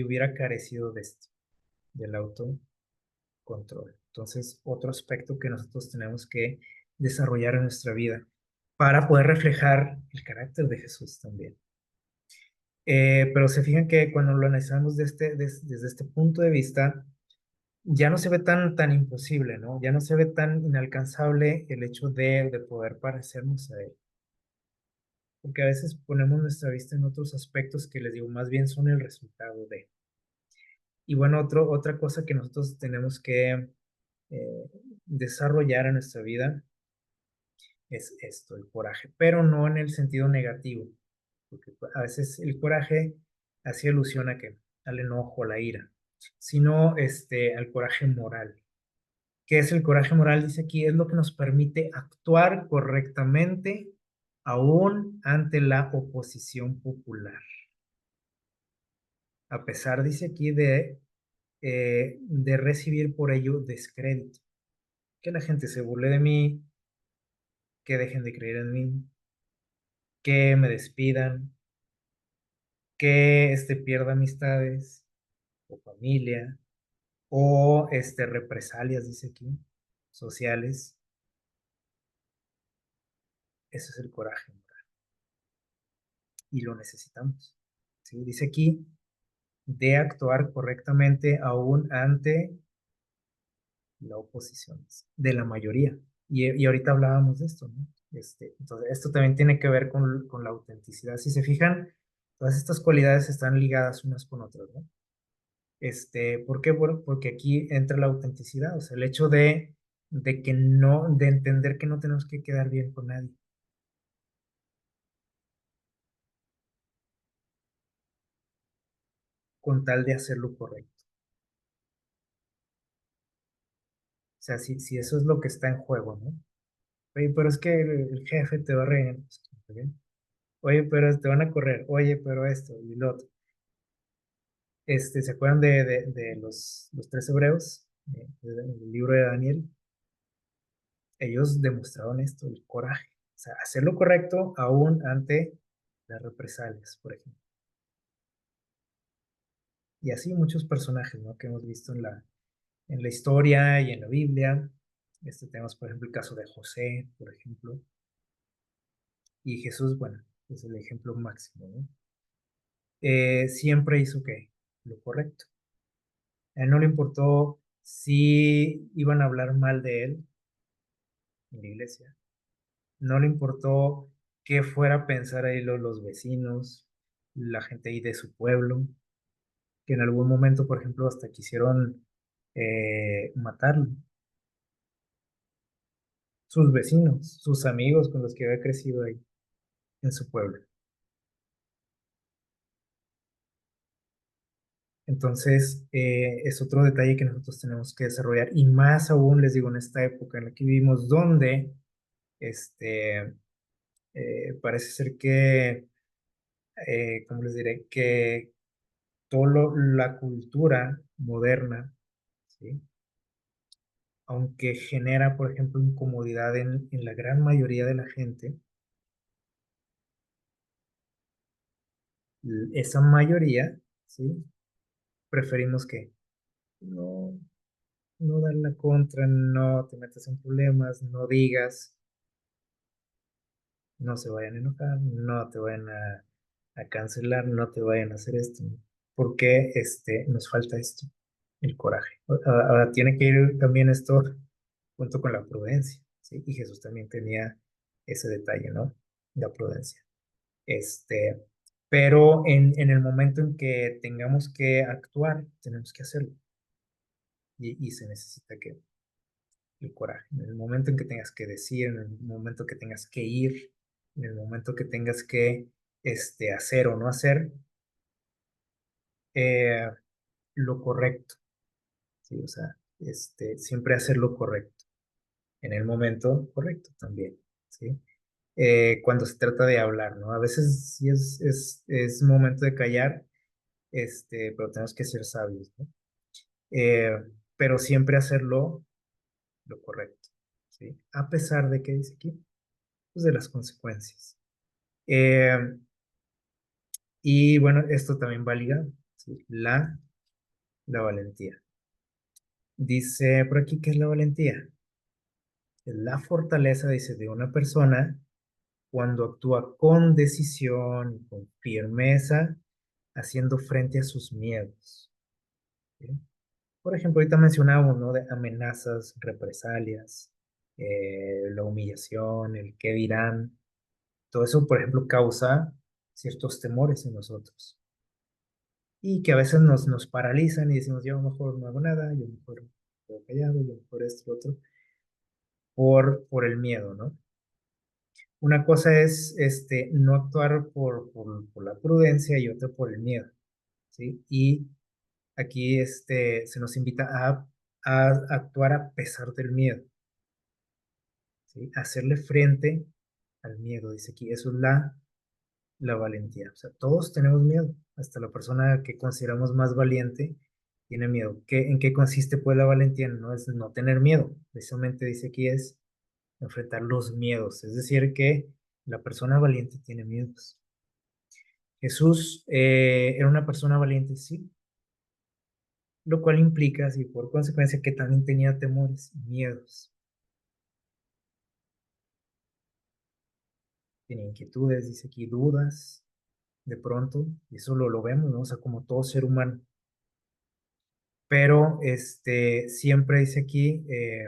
S1: hubiera carecido de esto, del autocontrol. Entonces, otro aspecto que nosotros tenemos que desarrollar en nuestra vida para poder reflejar el carácter de Jesús también. Pero se fijan que cuando lo analizamos desde este punto de vista, ya no se ve tan imposible, ¿no? Ya no se ve tan inalcanzable el hecho de poder parecernos a Él. Porque a veces ponemos nuestra vista en otros aspectos que les digo, más bien son el resultado de. Y bueno, otra cosa que nosotros tenemos que desarrollar en nuestra vida es esto, el coraje, pero no en el sentido negativo, porque a veces el coraje hace alusión a que al enojo, a la ira, sino al coraje moral. ¿Qué es el coraje moral? Dice aquí, es lo que nos permite actuar correctamente aún ante la oposición popular. A pesar, dice aquí, de recibir por ello descrédito. Que la gente se burle de mí, que dejen de creer en mí, que me despidan, que pierda amistades o familia, o represalias, dice aquí, sociales. Ese es el coraje y lo necesitamos. ¿Sí? Dice aquí, de actuar correctamente aún ante la oposición de la mayoría. Y ahorita hablábamos de esto, ¿no? Entonces, esto también tiene que ver con la autenticidad. Si se fijan, todas estas cualidades están ligadas unas con otras, ¿no? ¿Por qué? Bueno, porque aquí entra la autenticidad, o sea, el hecho de que no, de entender que no tenemos que quedar bien con nadie, con tal de hacer lo correcto. O sea, si eso es lo que está en juego, ¿no? Oye, pero es que el jefe te va a regañar. Pues, ¿está bien? Oye, pero te van a correr. Oye, pero esto y lo otro. ¿Se acuerdan de los tres hebreos? Del libro de Daniel. Ellos demostraron esto, el coraje. O sea, hacer lo correcto aún ante las represalias, por ejemplo. Y así muchos personajes, ¿no? Que hemos visto en la historia y en la Biblia. Tenemos, por ejemplo, el caso de José, por ejemplo. Y Jesús, bueno, es el ejemplo máximo, ¿no? Siempre hizo ¿qué? Lo correcto. A él no le importó si iban a hablar mal de él en la iglesia. No le importó qué fuera a pensar ahí los vecinos, la gente ahí de su pueblo, que en algún momento, por ejemplo, hasta quisieron matarlo. Sus vecinos, sus amigos con los que había crecido ahí en su pueblo. Entonces, es otro detalle que nosotros tenemos que desarrollar y más aún, les digo, en esta época en la que vivimos, donde este, parece ser que, ¿cómo les diré? Que toda la cultura moderna, ¿sí? Aunque genera, por ejemplo, incomodidad en la gran mayoría de la gente, esa mayoría, ¿sí? Preferimos que no, no dar la contra, no te metas en problemas, no digas, no se vayan a enojar, no te vayan a cancelar, no te vayan a hacer esto, porque nos falta esto, el coraje. Ahora tiene que ir también esto junto con la prudencia, ¿sí? Y Jesús también tenía ese detalle, ¿no? La prudencia. Este, pero en el momento en que tengamos que actuar, tenemos que hacerlo. Y se necesita que el coraje. En el momento en que tengas que decir, en el momento que tengas que ir, en el momento que tengas que hacer o no hacer eh, lo correcto, ¿sí? O sea, siempre hacer lo correcto, en el momento correcto también, ¿sí? Cuando se trata de hablar, ¿no? A veces sí es momento de callar, pero tenemos que ser sabios, ¿no? Eh, pero siempre hacerlo lo correcto, ¿sí? A pesar de que dice aquí, pues de las consecuencias. Eh, y bueno, esto también va ligado, ¿sí? La valentía. Dice por aquí, ¿qué es la valentía? Es la fortaleza, dice, de una persona cuando actúa con decisión, con firmeza, haciendo frente a sus miedos, ¿sí? Por ejemplo, ahorita mencionábamos, ¿no? De amenazas, represalias, la humillación, el qué dirán. Todo eso, por ejemplo, causa ciertos temores en nosotros y que a veces nos paralizan y decimos, yo mejor no hago nada, yo mejor me quedo callado, yo mejor esto, lo otro, por el miedo, ¿no? Una cosa es no actuar por la prudencia y otra por el miedo, ¿sí? Y aquí se nos invita a actuar a pesar del miedo, ¿sí? Hacerle frente al miedo, dice aquí, eso es la valentía. O sea, todos tenemos miedo, hasta la persona que consideramos más valiente tiene miedo. ¿En qué consiste pues la valentía? No es no tener miedo, precisamente dice aquí es enfrentar los miedos, es decir, que la persona valiente tiene miedos. Jesús era una persona valiente, sí, lo cual implica, sí, por consecuencia, que también tenía temores, miedos, tenía inquietudes, dice aquí, dudas, de pronto, y eso lo vemos, ¿no? O sea, como todo ser humano. Pero siempre dice aquí, eh,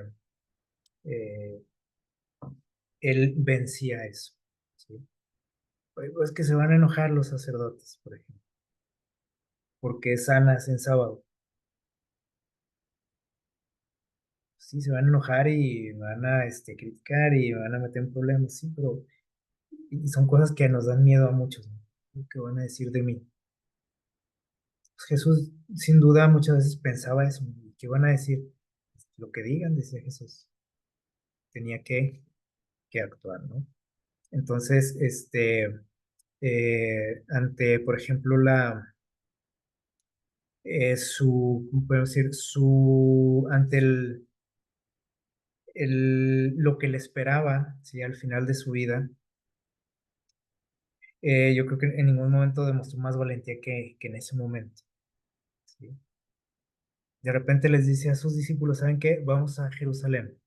S1: él vencía eso, ¿sí? Pues que se van a enojar los sacerdotes, por ejemplo, porque sanas en sábado. Sí, se van a enojar y van a criticar y van a meter en problemas, sí, pero y son cosas que nos dan miedo a muchos, ¿no? ¿Qué van a decir de mí? Pues Jesús, sin duda, muchas veces pensaba eso. ¿Qué van a decir? Lo que digan, decía Jesús. Tenía que actuar, ¿no? Entonces, ante, por ejemplo, ¿cómo podemos decir? Ante lo que le esperaba, ¿sí? Al final de su vida, yo creo que en ningún momento demostró más valentía que en ese momento, ¿sí? De repente les dice a sus discípulos, ¿saben qué? Vamos a Jerusalén.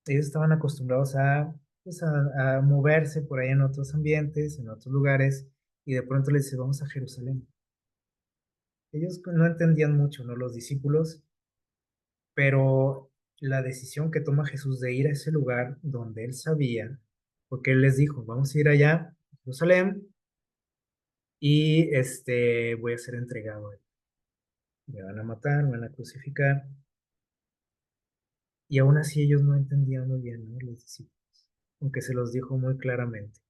S1: Ellos estaban acostumbrados pues a moverse por ahí en otros ambientes, en otros lugares, y de pronto les dice, vamos a Jerusalén. Ellos no entendían mucho, ¿no? Los discípulos, pero la decisión que toma Jesús de ir a ese lugar donde él sabía, porque él les dijo, vamos a ir allá, a Jerusalén, y voy a ser entregado. Me van a matar, me van a crucificar. Y aún así ellos no entendían muy bien, ¿no? Los discípulos, aunque se los dijo muy claramente.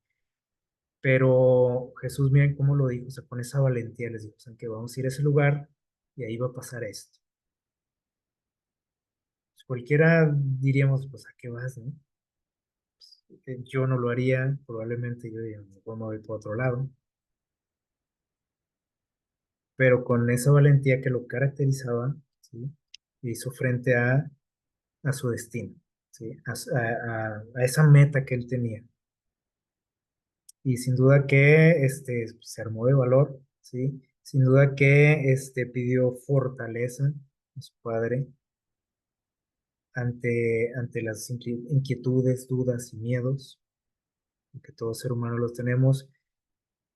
S1: Pero Jesús, miren cómo lo dijo, o sea, con esa valentía les dijo, o sea, que vamos a ir a ese lugar y ahí va a pasar esto. Pues cualquiera diríamos, pues, ¿a qué vas, no? Yo no lo haría, probablemente yo diría, mejor me voy por otro lado, pero con esa valentía que lo caracterizaba, ¿sí? Hizo frente a su destino, ¿sí? A esa meta que él tenía. Y sin duda que se armó de valor, ¿sí? Sin duda que pidió fortaleza a su padre ante las inquietudes, dudas y miedos, que todo ser humano los tenemos.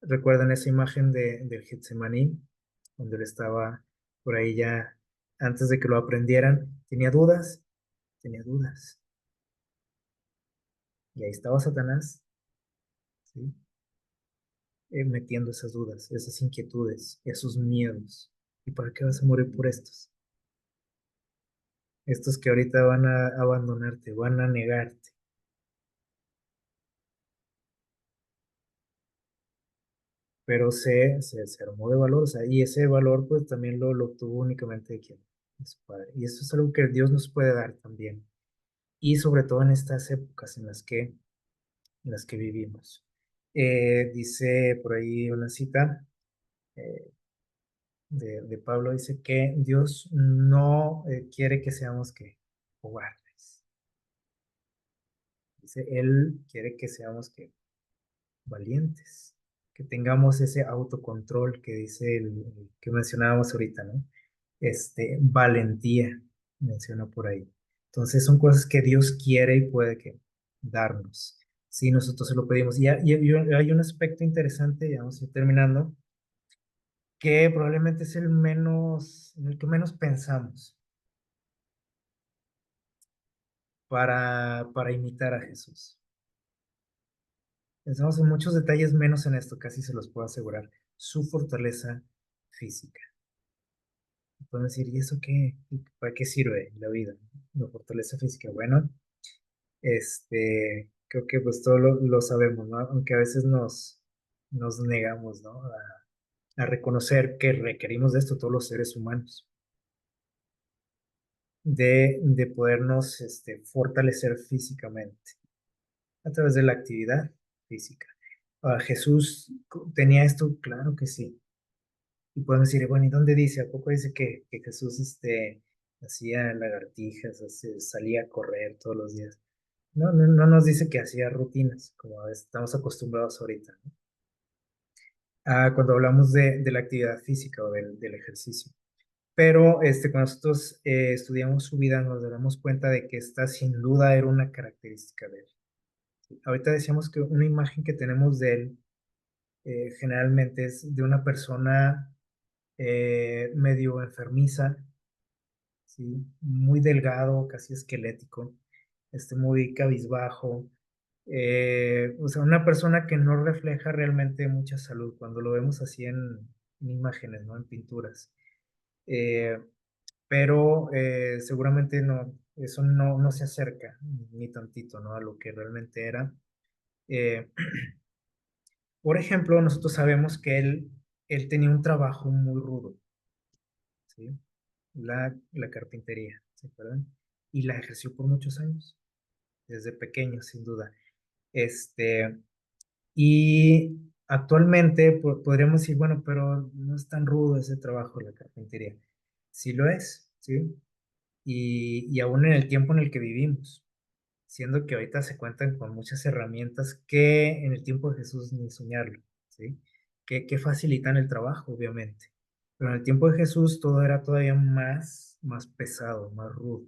S1: ¿Recuerdan esa imagen del Getsemaní, donde él estaba por ahí ya antes de que lo aprendieran? Tenía dudas. Y ahí estaba Satanás, ¿sí? Metiendo esas dudas, esas inquietudes, esos miedos. ¿Y para qué vas a morir por estos? Estos que ahorita van a abandonarte, van a negarte. Pero se armó de valor, o sea, y ese valor pues también lo obtuvo únicamente de quien, de su padre. Y eso es algo que Dios nos puede dar también. Y sobre todo en estas épocas en las que vivimos. Dice por ahí una cita eh, de Pablo, dice que Dios no quiere que seamos que cobardes. Dice, Él quiere que seamos que valientes, que tengamos ese autocontrol que dice el que mencionábamos ahorita, ¿no? Valentía, menciona por ahí. Entonces son cosas que Dios quiere y puede que darnos, si nosotros se lo pedimos. Y hay un aspecto interesante, ya vamos a ir terminando, que probablemente es en el que menos pensamos para imitar a Jesús. Pensamos en muchos detalles, menos en esto, casi se los puedo asegurar, su fortaleza física. Pueden decir, ¿y eso qué? ¿Para qué sirve la vida? La fortaleza física. Bueno, creo que pues todos lo sabemos, ¿no? Aunque a veces nos negamos, ¿no? A reconocer que requerimos de esto todos los seres humanos, de podernos fortalecer físicamente a través de la actividad física. Jesús tenía esto, claro que sí. Y podemos decir, bueno, ¿y dónde dice? ¿A poco dice que Jesús hacía lagartijas, salía a correr todos los días? No, no, no nos dice que hacía rutinas, como estamos acostumbrados ahorita, ¿no? Cuando hablamos de la actividad física o del ejercicio. Pero cuando nosotros estudiamos su vida, nos damos cuenta de que esta sin duda era una característica de él. Ahorita decíamos que una imagen que tenemos de él generalmente es de una persona medio enfermiza, ¿sí? Muy delgado, casi esquelético, muy cabizbajo, o sea, una persona que no refleja realmente mucha salud cuando lo vemos así en imágenes, ¿no? En pinturas. Eh, pero seguramente no, eso no se acerca ni tantito, ¿no? A lo que realmente era. Eh, por ejemplo, nosotros sabemos que él tenía un trabajo muy rudo, ¿sí? La carpintería, ¿se acuerdan? Y la ejerció por muchos años, desde pequeño, sin duda. Este, y actualmente podríamos decir, bueno, pero no es tan rudo ese trabajo, la carpintería. Sí lo es, ¿sí? Y aún en el tiempo en el que vivimos, siendo que ahorita se cuentan con muchas herramientas que en el tiempo de Jesús ni soñarlo, ¿sí? Que facilitan el trabajo, obviamente. Pero en el tiempo de Jesús todo era todavía más pesado, más rudo.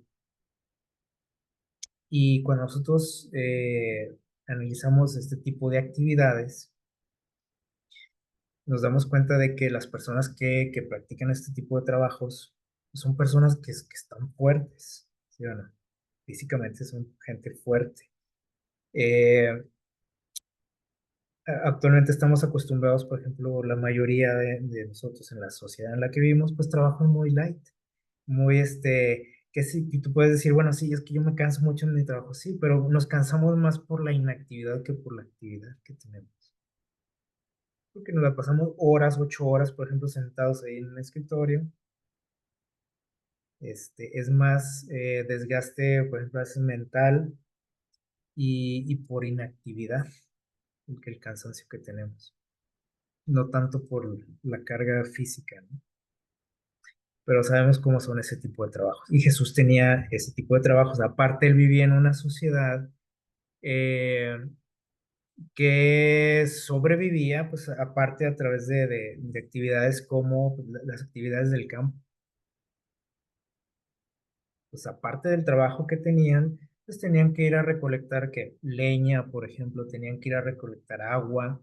S1: Y cuando nosotros analizamos este tipo de actividades, nos damos cuenta de que las personas que practican este tipo de trabajos son personas que están fuertes, ¿sí o no? Físicamente son gente fuerte. Eh, Actualmente estamos acostumbrados, por ejemplo, la mayoría de nosotros en la sociedad en la que vivimos, pues trabajan muy light, muy que sí, y tú puedes decir, bueno, sí, es que yo me canso mucho en mi trabajo, sí, pero nos cansamos más por la inactividad que por la actividad que tenemos. Porque nos la pasamos horas, 8 horas, por ejemplo, sentados ahí en un escritorio. Es más desgaste, por ejemplo, a veces mental y por inactividad que el cansancio que tenemos, no tanto por la carga física, ¿no? Pero sabemos cómo son ese tipo de trabajos. Y Jesús tenía ese tipo de trabajos. Aparte, él vivía en una sociedad eh, que sobrevivía, pues aparte a través de actividades como pues, las actividades del campo. Pues aparte del trabajo que tenían, pues tenían que ir a recolectar que leña, por ejemplo, tenían que ir a recolectar agua.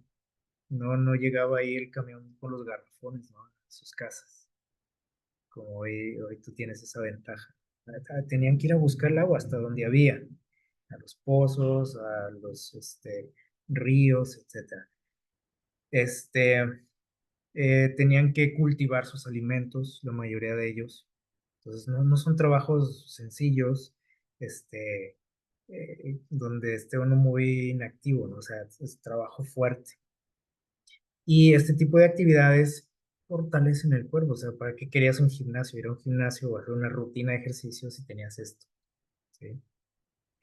S1: No llegaba ahí el camión con los garrafones, ¿no? A sus casas, como hoy tú tienes esa ventaja. Tenían que ir a buscar el agua hasta donde había, a los pozos, a los ríos, etcétera. Este, Tenían que cultivar sus alimentos, la mayoría de ellos. Entonces, no son trabajos sencillos, donde esté uno muy inactivo, ¿no? O sea, es trabajo fuerte. Y este tipo de actividades fortalecen el cuerpo. O sea, ¿para qué querías un gimnasio? Ir a un gimnasio o hacer una rutina de ejercicio si tenías esto, ¿sí?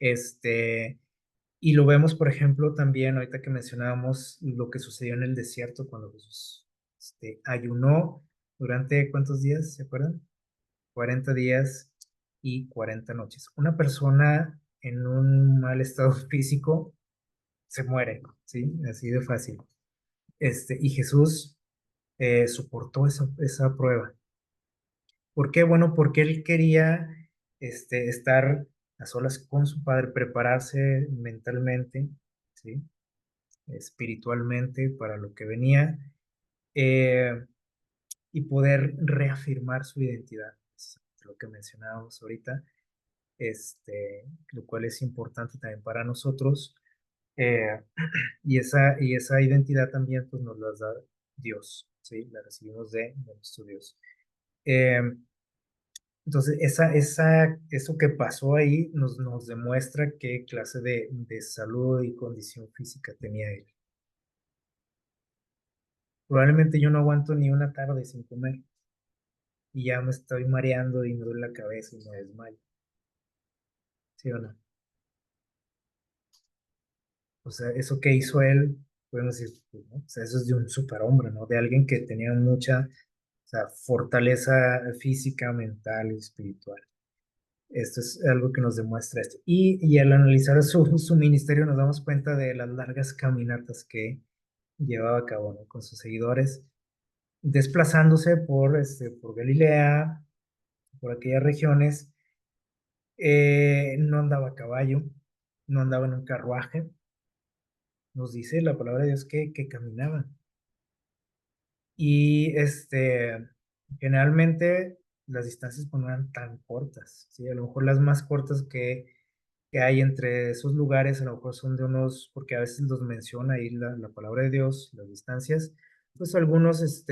S1: Este, y lo vemos, por ejemplo, también ahorita que mencionábamos lo que sucedió en el desierto cuando Jesús ayunó durante ¿cuántos días? ¿Se acuerdan? 40 días y 40 noches. Una persona en un mal estado físico se muere, ¿sí? Así de fácil. Y Jesús soportó esa prueba. ¿Por qué? Bueno, porque él quería estar a solas con su padre, prepararse mentalmente, ¿sí? Espiritualmente para lo que venía, eh, y poder reafirmar su identidad, es lo que mencionábamos ahorita, lo cual es importante también para nosotros, eh, y esa identidad también pues nos la da Dios, ¿sí? La recibimos de nuestro Dios. Eh, entonces, eso que pasó ahí nos demuestra qué clase de salud y condición física tenía él. Probablemente yo no aguanto ni una tarde sin comer y ya me estoy mareando y me duele la cabeza y me desmayo, ¿sí o no? O sea, eso que hizo él, podemos decir, pues, ¿no? O sea, eso es de un superhombre, ¿no? De alguien que tenía mucha, o sea, fortaleza física, mental y espiritual. Esto es algo que nos demuestra esto. Y al analizar su ministerio nos damos cuenta de las largas caminatas que llevaba a cabo, ¿no? Con sus seguidores, desplazándose por Galilea, por aquellas regiones. No andaba a caballo, no andaba en un carruaje. Nos dice la palabra de Dios que caminaban. Y generalmente las distancias pues, no eran tan cortas, ¿sí? A lo mejor las más cortas que hay entre esos lugares, a lo mejor son de unos, porque a veces los menciona ahí la palabra de Dios, las distancias, pues algunos,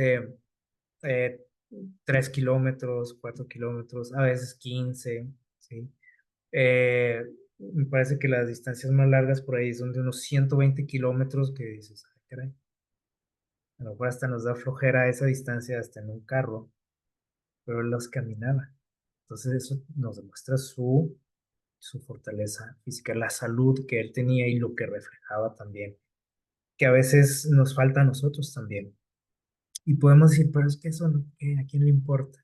S1: eh, 3 kilómetros, 4 kilómetros, a veces 15, ¿sí? Me parece que las distancias más largas por ahí son de unos 120 kilómetros que dices, "Ay, caray, a lo mejor hasta nos da flojera esa distancia hasta en un carro, pero él los caminaba. Entonces eso nos demuestra su fortaleza física, la salud que él tenía y lo que reflejaba también, que a veces nos falta a nosotros también. Y podemos decir, pero es que eso, ¿a quién le importa?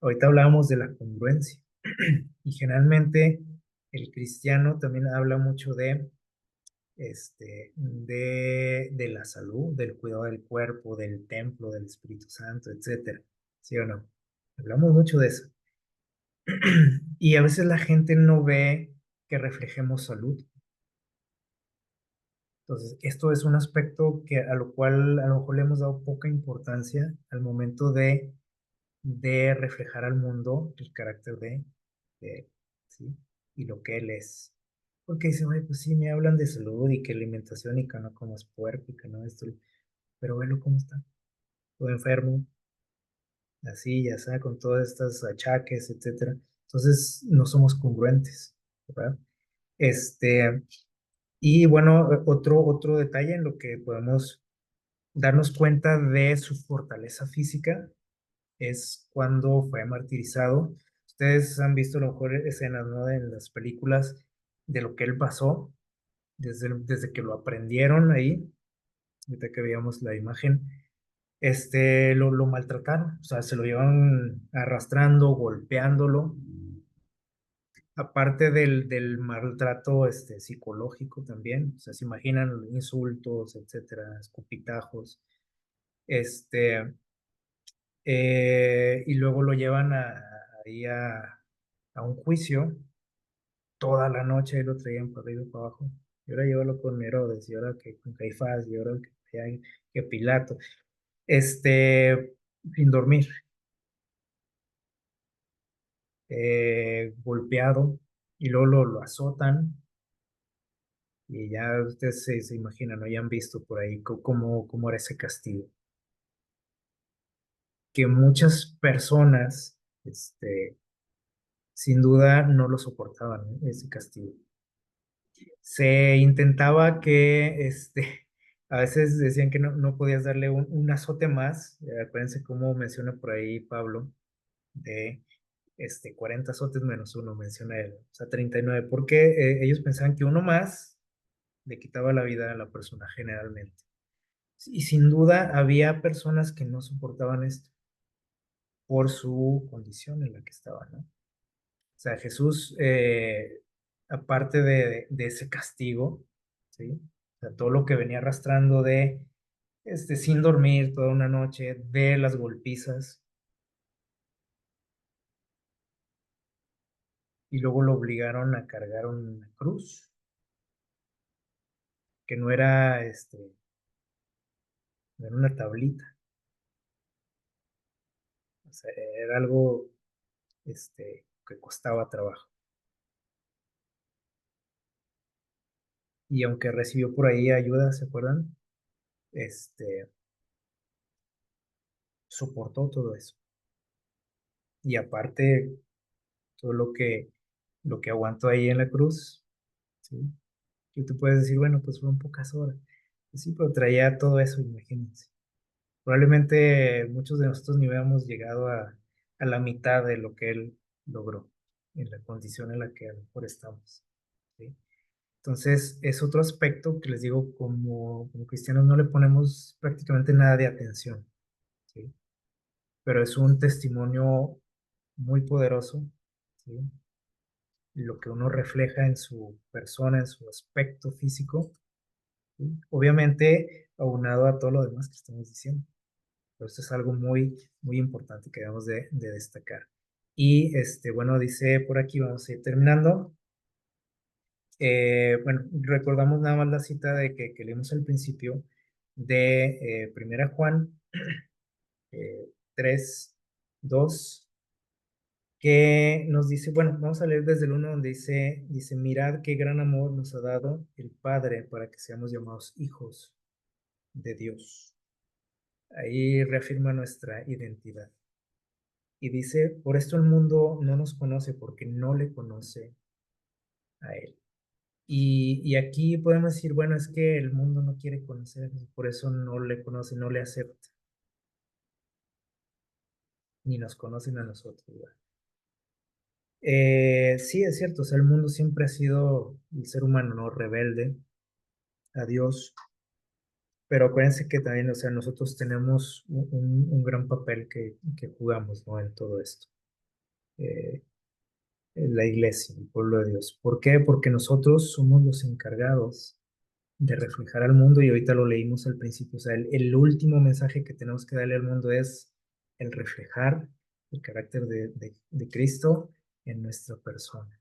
S1: Ahorita hablábamos de la congruencia y generalmente el cristiano también habla mucho de la salud, del cuidado del cuerpo, del templo, del Espíritu Santo, etcétera. ¿Sí o no? Hablamos mucho de eso. Y a veces la gente no ve que reflejemos salud. Entonces, esto es un aspecto a lo cual a lo mejor le hemos dado poca importancia al momento de reflejar al mundo el carácter de él, ¿sí? Y lo que él es. Porque dicen, oye, pues sí, me hablan de salud y que alimentación y que no comas puerco y que no esto, pero velo cómo está, todo enfermo, así, ya sea, con todos estos achaques, etcétera. Entonces, no somos congruentes, ¿verdad? Este, y bueno, otro detalle en lo que podemos darnos cuenta de su fortaleza física es cuando fue martirizado. Ustedes han visto a lo mejor escenas, ¿no? En las películas de lo que él pasó desde que lo aprendieron ahí, ahorita que veíamos la imagen, lo maltrataron, o sea, se lo llevan arrastrando, golpeándolo, aparte del maltrato psicológico también, o sea, se imaginan insultos, etcétera, escupitajos, este, y luego lo llevan ahí a un juicio toda la noche, y lo traían para arriba y para abajo, y ahora llévalo con Herodes, y ahora que con Caifás, y ahora que Pilato, este, sin dormir, golpeado, y luego lo azotan. Y ya ustedes se imaginan, ¿no? Ya han visto por ahí cómo era ese castigo. Que muchas personas, sin duda, no lo soportaban, ¿no? Ese castigo. Se intentaba que, a veces decían que no podías darle un azote más. Acuérdense cómo menciona por ahí Pablo, de 40 azotes menos uno, menciona él, o sea, 39, porque ellos pensaban que uno más le quitaba la vida a la persona generalmente. Y sin duda había personas que no soportaban esto por su condición en la que estaban, ¿no? O sea, Jesús, aparte de ese castigo, ¿sí? O sea, todo lo que venía arrastrando de, sin dormir toda una noche, de las golpizas, y luego lo obligaron a cargar una cruz, que no era una tablita, o sea, era algo, que costaba trabajo. Y aunque recibió por ahí ayuda, ¿se acuerdan? Este, soportó todo eso. Y aparte, todo lo que aguantó ahí en la cruz, ¿sí? Y tú puedes decir, bueno, pues fueron pocas horas. Pues sí, pero traía todo eso, imagínense. Probablemente muchos de nosotros ni hubiéramos llegado a la mitad de lo que él logró, en la condición en la que a lo mejor estamos, ¿sí? Entonces, es otro aspecto que les digo, como cristianos no le ponemos prácticamente nada de atención, ¿sí? Pero es un testimonio muy poderoso, ¿sí? Lo que uno refleja en su persona, en su aspecto físico, ¿sí? Obviamente aunado a todo lo demás que estamos diciendo. Pero esto es algo muy, muy importante que debemos de destacar. Y bueno, dice por aquí, vamos a ir terminando. Bueno, recordamos nada más la cita que leímos al principio de Primera Juan 3, 2, que nos dice, bueno, vamos a leer desde el uno donde dice, mirad qué gran amor nos ha dado el Padre para que seamos llamados hijos de Dios. Ahí reafirma nuestra identidad. Y dice, por esto el mundo no nos conoce porque no le conoce a Él. Y aquí podemos decir, bueno, es que el mundo no quiere conocer, por eso no le conoce, no le acepta, ni nos conocen a nosotros, ¿verdad? Sí, es cierto, o sea, el mundo siempre ha sido el ser humano, ¿no? Rebelde a Dios, pero acuérdense que también, o sea, nosotros tenemos un gran papel que jugamos, ¿no? En todo esto. Eh, en la iglesia, el pueblo de Dios. ¿Por qué? Porque nosotros somos los encargados de reflejar al mundo y ahorita lo leímos al principio. O sea, el último mensaje que tenemos que darle al mundo es el reflejar el carácter de Cristo en nuestra persona.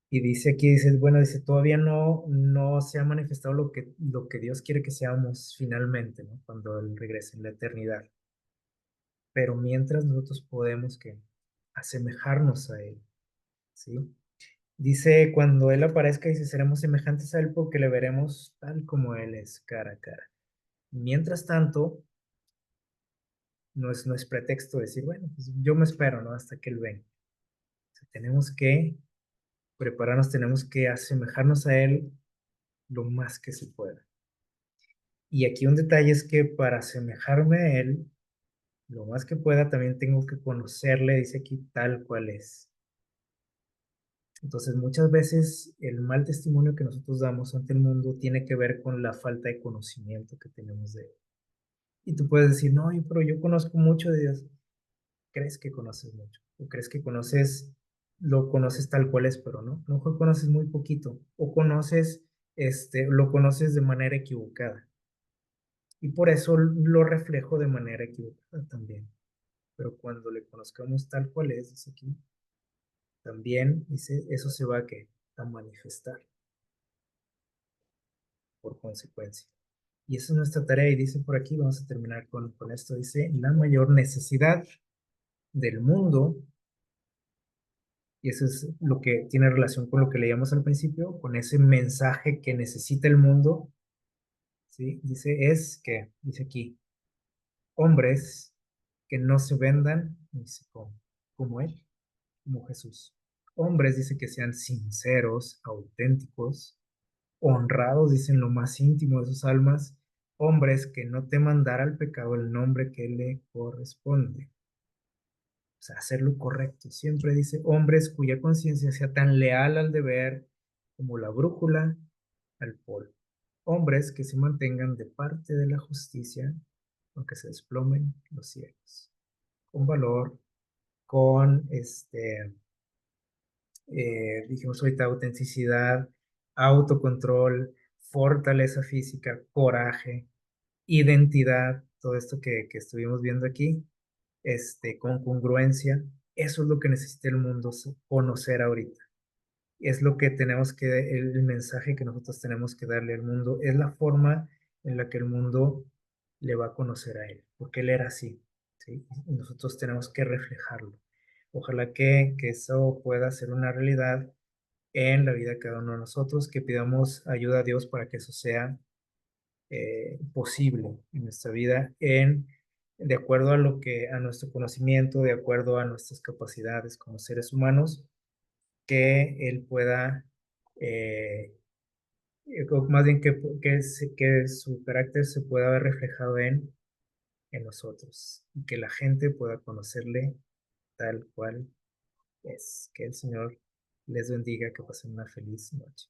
S1: Y dice aquí, dice, bueno, dice, todavía no se ha manifestado lo que Dios quiere que seamos finalmente, ¿no? Cuando Él regrese en la eternidad. Pero mientras nosotros podemos que asemejarnos a Él, ¿sí? Dice, cuando Él aparezca, dice, seremos semejantes a Él porque le veremos tal como Él es, cara a cara. Mientras tanto, no es pretexto decir, bueno, pues yo me espero, ¿no? Hasta que Él venga. O sea, tenemos que prepararnos, tenemos que asemejarnos a Él lo más que se pueda. Y aquí un detalle es que para asemejarme a Él, lo más que pueda, también tengo que conocerle, dice aquí, tal cual es. Entonces, muchas veces el mal testimonio que nosotros damos ante el mundo tiene que ver con la falta de conocimiento que tenemos de Él. Y tú puedes decir, no, pero yo conozco mucho de Dios. ¿Crees que conoces mucho? o crees que lo conoces tal cual es, pero no, a lo mejor conoces muy poquito, o lo conoces de manera equivocada, y por eso lo reflejo de manera equivocada también. Pero cuando le conozcamos tal cual es, dice aquí, también dice, eso se va a manifestar por consecuencia. Y esa es nuestra tarea, y dice por aquí, vamos a terminar con esto, dice, la mayor necesidad del mundo, y eso es lo que tiene relación con lo que leíamos al principio, con ese mensaje que necesita el mundo, ¿sí? Dice aquí, hombres que no se vendan ni se coman, como él, como Jesús. Hombres, dice que sean sinceros, auténticos, honrados, dicen lo más íntimo de sus almas, hombres que no teman dar al pecado el nombre que le corresponde. O sea, hacer lo correcto. Siempre dice hombres cuya conciencia sea tan leal al deber como la brújula al polo. Hombres que se mantengan de parte de la justicia, aunque se desplomen los cielos. Con valor, con dijimos ahorita, autenticidad, autocontrol, fortaleza física, coraje, identidad, todo esto que estuvimos viendo aquí, con congruencia. Eso es lo que necesita el mundo conocer ahorita. Es lo que el mensaje que nosotros tenemos que darle al mundo, es la forma en la que el mundo le va a conocer a él, porque él era así, ¿sí? Y nosotros tenemos que reflejarlo. Ojalá que eso pueda ser una realidad en la vida de cada uno de nosotros, que pidamos ayuda a Dios para que eso sea posible en nuestra vida, de acuerdo a nuestro conocimiento, de acuerdo a nuestras capacidades como seres humanos, que Él pueda, o más bien que su carácter se pueda ver reflejado en nosotros, y que la gente pueda conocerle tal cual es. Que el Señor les bendiga, que pasen una feliz noche.